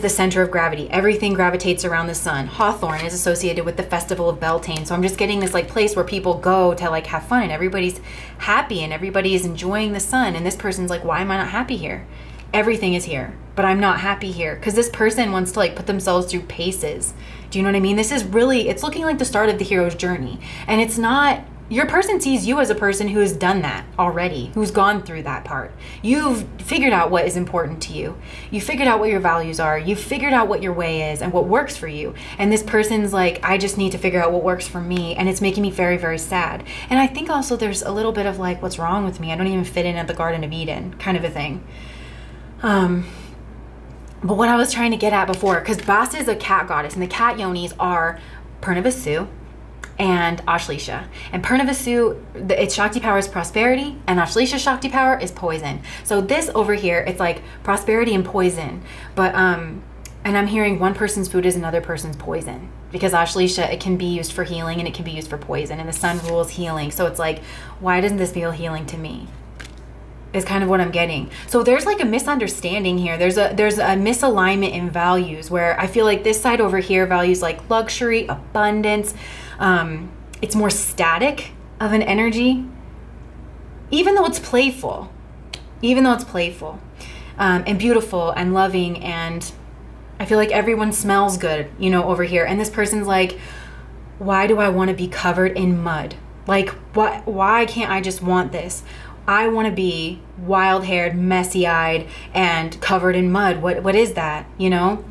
the center of gravity. Everything gravitates around the sun. Hawthorne is associated with the festival of Beltane. So I'm just getting this like place where people go to like have fun and everybody's happy and everybody is enjoying the sun. And this person's like, why am I not happy here? Everything is here, but I'm not happy here. Because this person wants to like put themselves through paces. Do you know what I mean? This is really, it's looking like the start of the hero's journey. And it's not, your person sees you as a person who has done that already, who's gone through that part. You've figured out what is important to you. You figured out what your values are. You've figured out what your way is and what works for you. And this person's like, I just need to figure out what works for me. And it's making me very, very sad. And I think also there's a little bit of like, what's wrong with me? I don't even fit in at the Garden of Eden kind of a thing. But what I was trying to get at before, because Bast is a cat goddess and the cat yonis are Purnavisu and Ashleisha. And Purnavisu, its Shakti power is prosperity, and Ashleisha's Shakti power is poison. So this over here, it's like prosperity and poison. But and I'm hearing one person's food is another person's poison. Because Ashleisha, it can be used for healing and it can be used for poison. And the sun rules healing. So it's like, why doesn't this feel healing to me? Is kind of what I'm getting. So there's like a misunderstanding here. There's a misalignment in values where I feel like this side over here values like luxury, abundance. It's more static of an energy, even though it's playful, and beautiful and loving. And I feel like everyone smells good, you know, over here. And this person's like, why do I want to be covered in mud? Like, why can't I just want this? I want to be wild-haired, messy-eyed, and covered in mud. What is that, you know?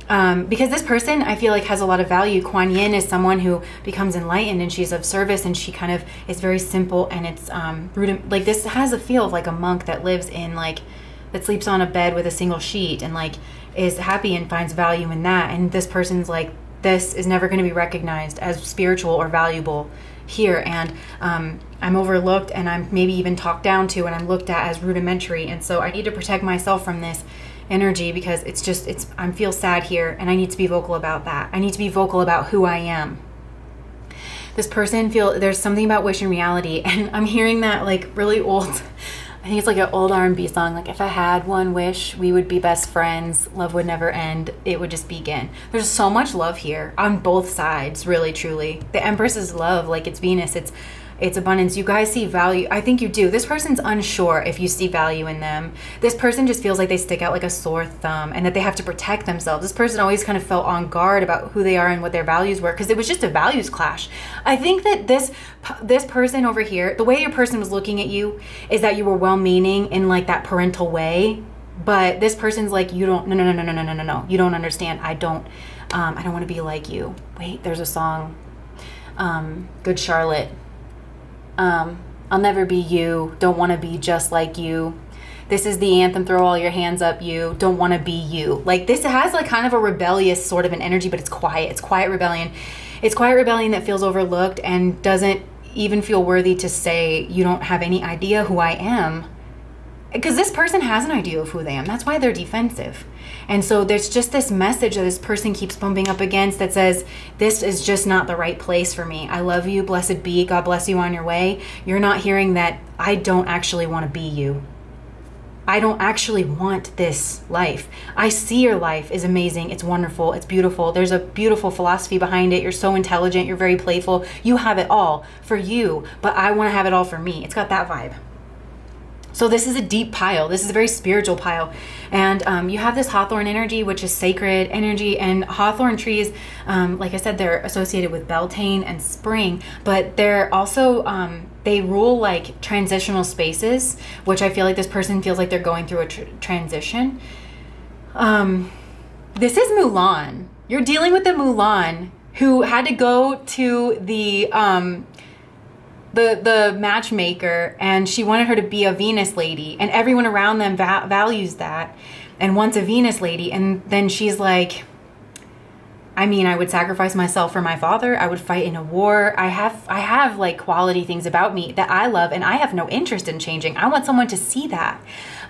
Because this person, I feel like, has a lot of value. Kuan Yin is someone who becomes enlightened, and she's of service, and she kind of is very simple, and it's like this has a feel of like a monk that lives in like, that sleeps on a bed with a single sheet, and like is happy and finds value in that. And this person's like, this is never going to be recognized as spiritual or valuable here, and I'm overlooked, and I'm maybe even talked down to, and I'm looked at as rudimentary. And so I need to protect myself from this energy because I feel sad here, and I need to be vocal about that. I need to be vocal about who I am. This person there's something about wish and reality, and I'm hearing that like really old, I think it's like an old R&B song, like if I had one wish, we would be best friends, love would never end, it would just begin. There's so much love here on both sides, really, truly. The Empress is love, like it's Venus, it's abundance. You guys see value. I think you do. This person's unsure if you see value in them. This person just feels like they stick out like a sore thumb and that they have to protect themselves. This person always kind of felt on guard about who they are and what their values were because it was just a values clash. I think that this person over here, the way your person was looking at you is that you were well-meaning in like that parental way. But this person's like, no. You don't understand. I don't want to be like you. Wait, there's a song. Good Charlotte. I'll never be you, don't want to be just like you. This is the anthem, throw all your hands up, you don't want to be you. Like this has like kind of a rebellious sort of an energy, but it's quiet rebellion. It's quiet rebellion that feels overlooked and doesn't even feel worthy to say you don't have any idea who I am. Because this person has an idea of who they am. That's why they're defensive. And so there's just this message that this person keeps bumping up against that says, this is just not the right place for me. I love you. Blessed be. God bless you on your way. You're not hearing that I don't actually want to be you. I don't actually want this life. I see your life is amazing. It's wonderful. It's beautiful. There's a beautiful philosophy behind it. You're so intelligent. You're very playful. You have it all for you, but I want to have it all for me. It's got that vibe. So this is a deep pile. This is a very spiritual pile. And you have this hawthorn energy, which is sacred energy. And hawthorn trees, like I said, they're associated with Beltane and spring. But they're also, they rule like transitional spaces, which I feel like this person feels like they're going through a transition. This is Mulan. You're dealing with the Mulan who had to go to the matchmaker, and she wanted her to be a Venus lady, and everyone around them values that and wants a Venus lady. And then she's like, I mean, I would sacrifice myself for my father. I would fight in a war. I have like quality things about me that I love, and I have no interest in changing. I want someone to see that.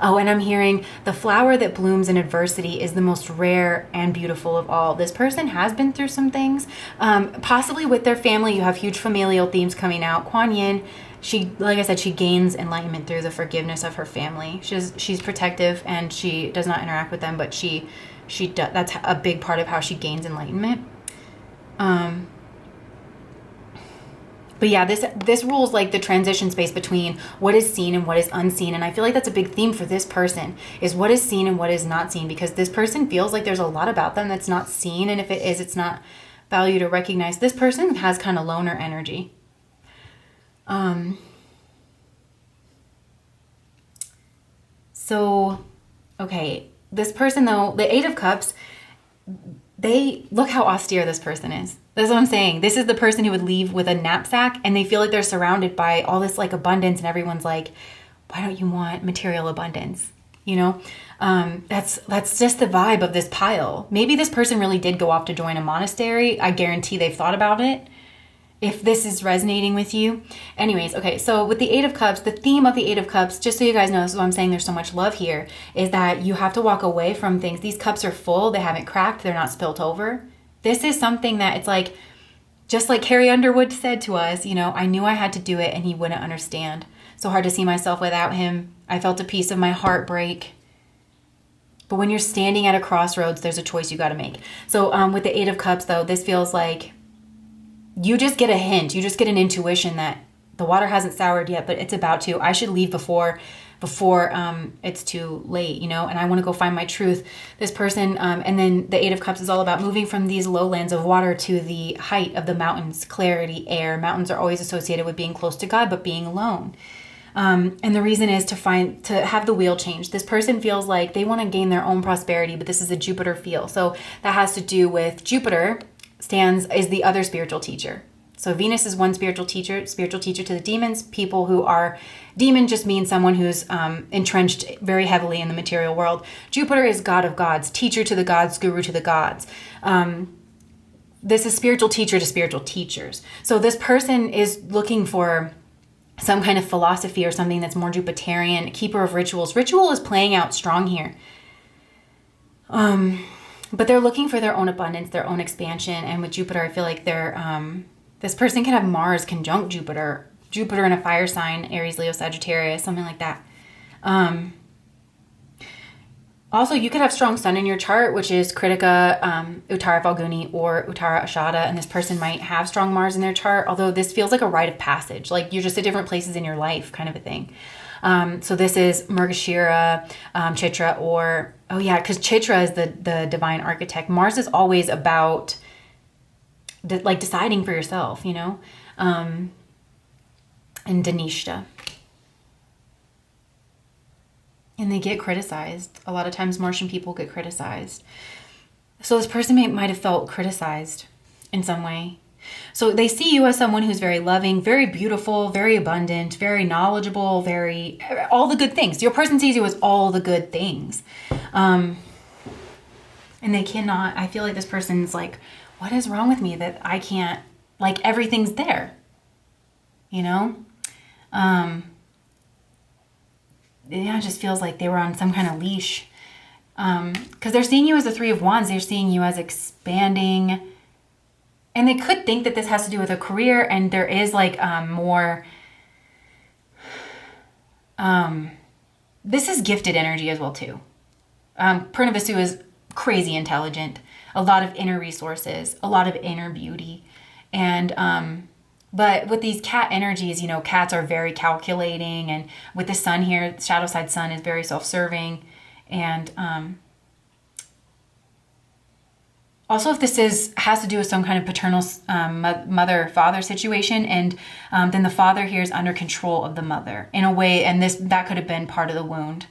Oh, and I'm hearing the flower that blooms in adversity is the most rare and beautiful of all. This person has been through some things, possibly with their family. You have huge familial themes coming out. Kuan Yin, she, like I said, she gains enlightenment through the forgiveness of her family. She's protective, and she does not interact with them, but she does, that's a big part of how she gains enlightenment. But yeah, this rules like the transition space between what is seen and what is unseen. And I feel like that's a big theme for this person, is what is seen and what is not seen, because this person feels like there's a lot about them that's not seen. And if it is, it's not valued or recognized. This person has kind of loner energy. So, okay, this person though, the Eight of Cups, they look how austere this person is. That's what I'm saying. This is the person who would leave with a knapsack, and they feel like they're surrounded by all this like abundance, and everyone's like, why don't you want material abundance? You know, that's just the vibe of this pile. Maybe this person really did go off to join a monastery. I guarantee they've thought about it. If this is resonating with you. Anyways, okay, so with the Eight of Cups, the theme of the Eight of Cups, just so you guys know, this is why I'm saying there's so much love here, is that you have to walk away from things. These cups are full, they haven't cracked, they're not spilt over. This is something that it's like, just like Carrie Underwood said to us, you know, I knew I had to do it and he wouldn't understand. So hard to see myself without him. I felt a piece of my heart break. But when you're standing at a crossroads, there's a choice you got to make. So with the Eight of Cups, though, this feels like you just get a hint. You just get an intuition that the water hasn't soured yet, but it's about to. I should leave before it's too late, you know, and I want to go find my truth. This person, and then the Eight of Cups is all about moving from these lowlands of water to the height of the mountains, clarity, air. Mountains are always associated with being close to God, but being alone. And the reason is to have the wheel change. This person feels like they want to gain their own prosperity, but this is a Jupiter feel. So that has to do with Jupiter is the other spiritual teacher. So Venus is one spiritual teacher to the demons. People who are demon just means someone who's entrenched very heavily in the material world. Jupiter is god of gods, teacher to the gods, guru to the gods. This is spiritual teacher to spiritual teachers. So this person is looking for some kind of philosophy or something that's more Jupiterian, keeper of rituals. Ritual is playing out strong here. But they're looking for their own abundance, their own expansion. And with Jupiter, I feel like this person can have Mars conjunct Jupiter in a fire sign, Aries, Leo, Sagittarius, something like that. Also, you could have strong sun in your chart, which is Kritika, Uttara Falguni, or Uttara Ashada. And this person might have strong Mars in their chart, although this feels like a rite of passage. Like you're just at different places in your life kind of a thing. So this is Mrgashira, Chitra, or, oh yeah, because Chitra is the divine architect. Mars is always about like deciding for yourself, you know, and Dhanishta. And they get criticized. A lot of times Martian people get criticized. So this person might have felt criticized in some way. So they see you as someone who's very loving, very beautiful, very abundant, very knowledgeable, all the good things. Your person sees you as all the good things. And they cannot, I feel like this person's like, what is wrong with me that I can't, like everything's there, you know? It just feels like they were on some kind of leash. Because they're seeing you as the Three of Wands. They're seeing you as expanding. And they could think that this has to do with a career, and there is like more... this is gifted energy as well too. Purnavisu is crazy intelligent. A lot of inner resources. A lot of inner beauty. And... but with these cat energies, you know, cats are very calculating, and with the sun here, shadow side sun is very self-serving, and Also, if this has to do with some kind of paternal mother-father situation, and then the father here is under control of the mother in a way, and that could have been part of the wound.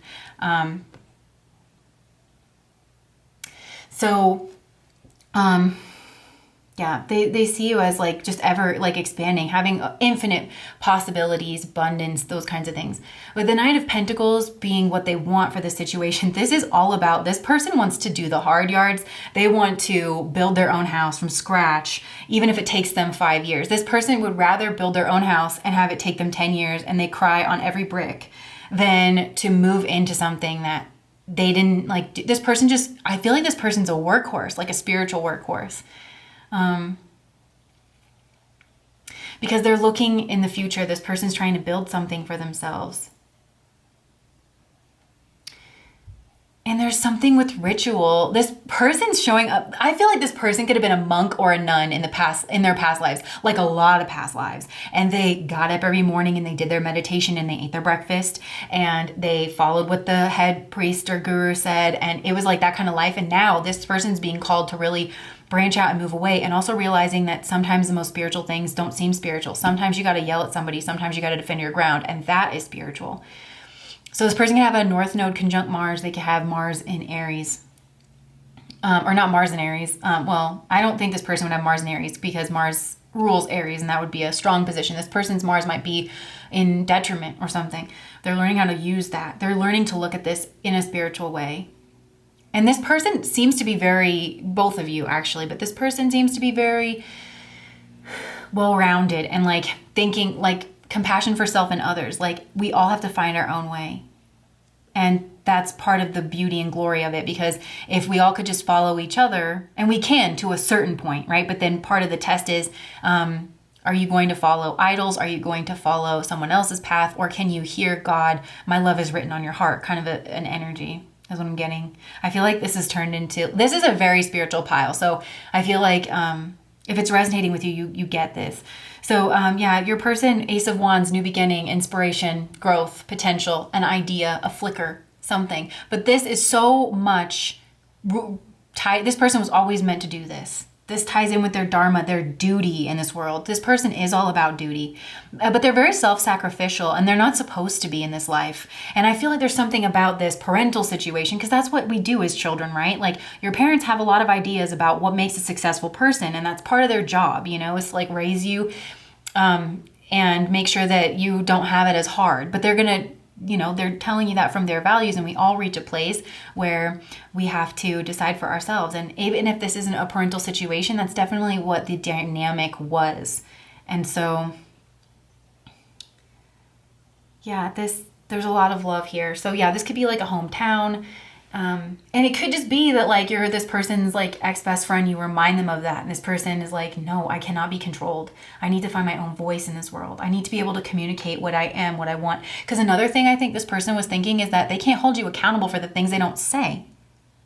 Yeah, they see you as like just ever like expanding, having infinite possibilities, abundance, those kinds of things. With the Knight of Pentacles being what they want for the situation, this is all about, this person wants to do the hard yards. They want to build their own house from scratch, even if it takes them 5 years. This person would rather build their own house and have it take them 10 years and they cry on every brick than to move into something that they didn't like. This person just, I feel like this person's a workhorse, like a spiritual workhorse. Because they're looking in the future. This person's trying to build something for themselves. And there's something with ritual. This person's showing up. I feel like this person could have been a monk or a nun in their past lives, like a lot of past lives. And they got up every morning and they did their meditation and they ate their breakfast and they followed what the head priest or guru said. And it was like that kind of life. And now this person's being called to really branch out and move away, and also realizing that sometimes the most spiritual things don't seem spiritual. Sometimes you got to yell at somebody. Sometimes you got to defend your ground, and that is spiritual. So this person can have a North Node conjunct Mars. They could have Mars in Aries. Or not Mars in Aries. Well, I don't think this person would have Mars in Aries because Mars rules Aries, and that would be a strong position. This person's Mars might be in detriment or something. They're learning how to use that. They're learning to look at this in a spiritual way. And this person seems to be very, both of you actually, but this person seems to be very well-rounded and like thinking like compassion for self and others. Like we all have to find our own way. And that's part of the beauty and glory of it, because if we all could just follow each other, and we can to a certain point, right? But then part of the test is, are you going to follow idols? Are you going to follow someone else's path? Or can you hear God, my love is written on your heart, kind of an energy. That's what I'm getting. I feel like this is a very spiritual pile. So I feel like if it's resonating with you, you get this. So yeah, your person, Ace of Wands, new beginning, inspiration, growth, potential, an idea, a flicker, something. But this is so much tied. This person was always meant to do this. This ties in with their dharma, their duty in this world. This person is all about duty, but they're very self-sacrificial and they're not supposed to be in this life. And I feel like there's something about this parental situation, because that's what we do as children, right? Like your parents have a lot of ideas about what makes a successful person, and that's part of their job, it's like raise you and make sure that you don't have it as hard, but they're going to, they're telling you that from their values, and we all reach a place where we have to decide for ourselves. And even if this isn't a parental situation, that's definitely what the dynamic was. And so, yeah, there's a lot of love here. So yeah, this could be like a hometown. And it could just be that like you're this person's like ex-best friend, you remind them of that. And this person is like, no, I cannot be controlled. I need to find my own voice in this world. I need to be able to communicate what I am, what I want. Because another thing I think this person was thinking is that they can't hold you accountable for the things they don't say,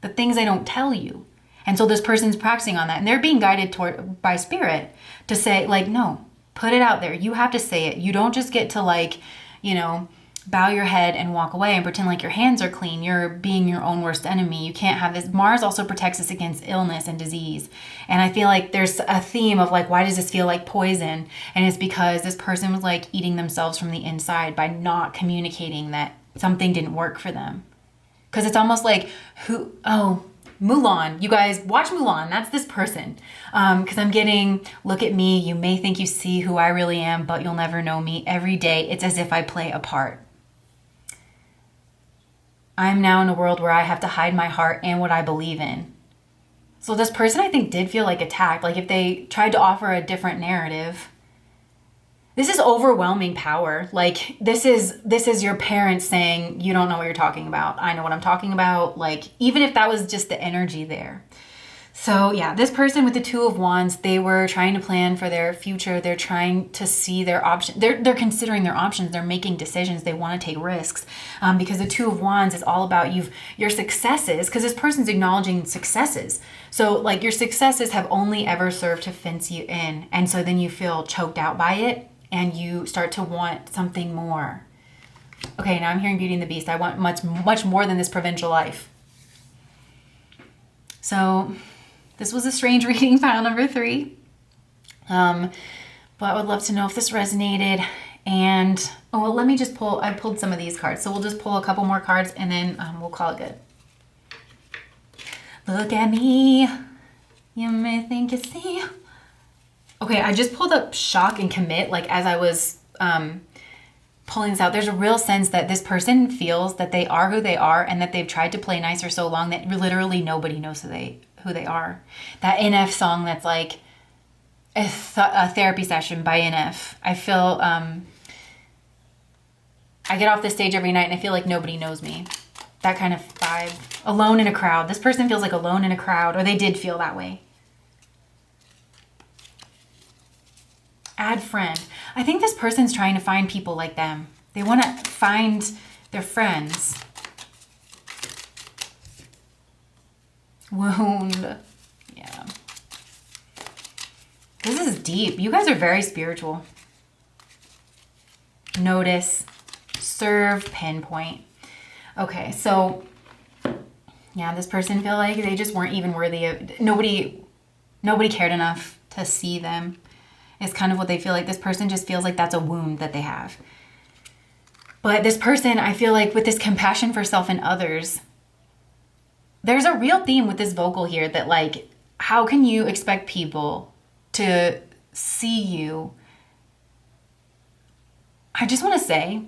the things they don't tell you. And so this person's practicing on that, and they're being guided by spirit to say like, no, put it out there. You have to say it. You don't just get to like, bow your head and walk away and pretend like your hands are clean. You're being your own worst enemy. You can't have this. Mars also protects us against illness and disease. And I feel like there's a theme of like, why does this feel like poison? And it's because this person was like eating themselves from the inside by not communicating that something didn't work for them. Because it's almost like, Mulan. You guys watch Mulan. That's this person. Because I'm getting, look at me. You may think you see who I really am, but you'll never know me. Every day, it's as if I play a part. I'm now in a world where I have to hide my heart and what I believe in. So this person, I think, did feel like attacked. Like if they tried to offer a different narrative. This is overwhelming power. Like this is your parents saying, you don't know what you're talking about. I know what I'm talking about. Like even if that was just the energy there. So yeah, this person with the Two of Wands, they were trying to plan for their future. They're trying to see their options. They're considering their options. They're making decisions. They want to take risks because the Two of Wands is all about your successes, because this person's acknowledging successes. So like your successes have only ever served to fence you in. And so then you feel choked out by it and you start to want something more. Okay, now I'm hearing Beauty and the Beast. I want much, much more than this provincial life. So This was a strange reading, pile number 3. But I would love to know if this resonated. And, oh, well, let me just pull, I pulled some of these cards. So we'll just pull a couple more cards and then we'll call it good. Look at me. You may think you see. Okay, I just pulled up shock and commit, like as I was pulling this out. There's a real sense that this person feels that they are who they are and that they've tried to play nice for so long that literally nobody knows who they are. That NF song that's like a therapy session by NF. I feel, I get off this stage every night and I feel like nobody knows me. That kind of vibe. Alone in a crowd. This person feels like alone in a crowd, or they did feel that way. Add friend. I think this person's trying to find people like them. They want to find their friends. Wound. Yeah. This is deep. You guys are very spiritual. Notice. Serve. Pinpoint. Okay, so yeah, this person feel like they just weren't even worthy of, nobody cared enough to see them. It's kind of what they feel like. This person just feels like that's a wound that they have. But this person, I feel like with this compassion for self and others, there's a real theme with this vocal here that like, how can you expect people to see you? I just want to say,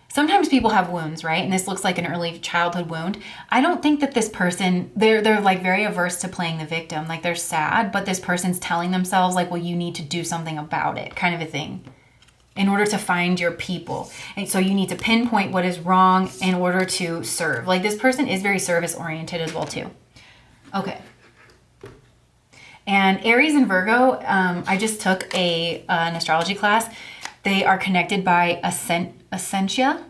sometimes people have wounds, right? And this looks like an early childhood wound. I don't think that this person, they're like very averse to playing the victim. Like they're sad, but this person's telling themselves like, well, you need to do something about it, kind of a thing, in order to find your people. And so you need to pinpoint what is wrong in order to serve. Like this person is very service oriented as well too. Okay. And Aries and Virgo, I just took an astrology class. They are connected by Ascensia.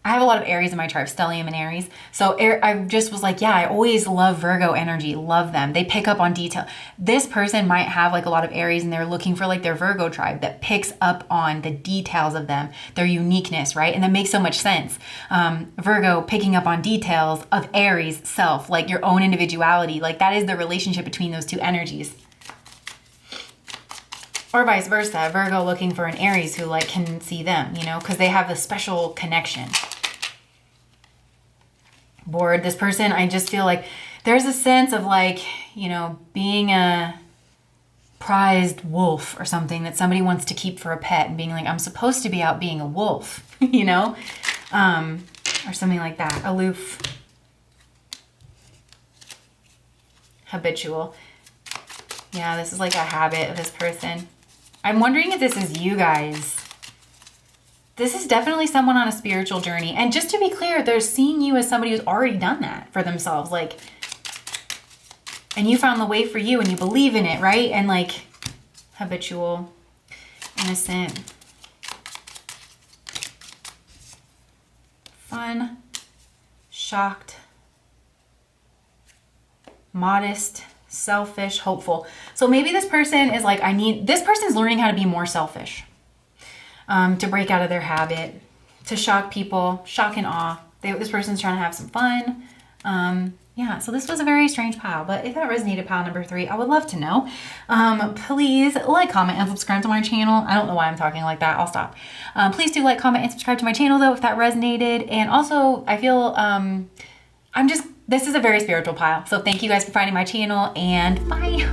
I have a lot of Aries in my chart, stellium and Aries. So I just was like, yeah, I always love Virgo energy. Love them. They pick up on detail. This person might have like a lot of Aries and they're looking for like their Virgo tribe that picks up on the details of them, their uniqueness, right? And that makes so much sense. Virgo picking up on details of Aries self, like your own individuality. Like that is the relationship between those two energies. Or vice versa, Virgo looking for an Aries who like can see them, you know, because they have a special connection. Bored, this person, I just feel like there's a sense of like, you know, being a prized wolf or something that somebody wants to keep for a pet and being like, I'm supposed to be out being a wolf, you know, or something like that. Aloof. Habitual. Yeah, this is like a habit of this person. I'm wondering if this is you guys. This is definitely someone on a spiritual journey. And just to be clear, they're seeing you as somebody who's already done that for themselves. Like, and you found the way for you and you believe in it, right? And like habitual, innocent, fun, shocked, modest, selfish, hopeful. So maybe this person is like, this person's learning how to be more selfish, to break out of their habit, to shock people, shock and awe. This person's trying to have some fun. Yeah, so this was a very strange pile, but if that resonated, pile number 3, I would love to know. Please like, comment, and subscribe to my channel. I don't know why I'm talking like that. I'll stop. Please do like, comment, and subscribe to my channel though, if that resonated. And also, I feel, this is a very spiritual pile. So thank you guys for finding my channel, and bye.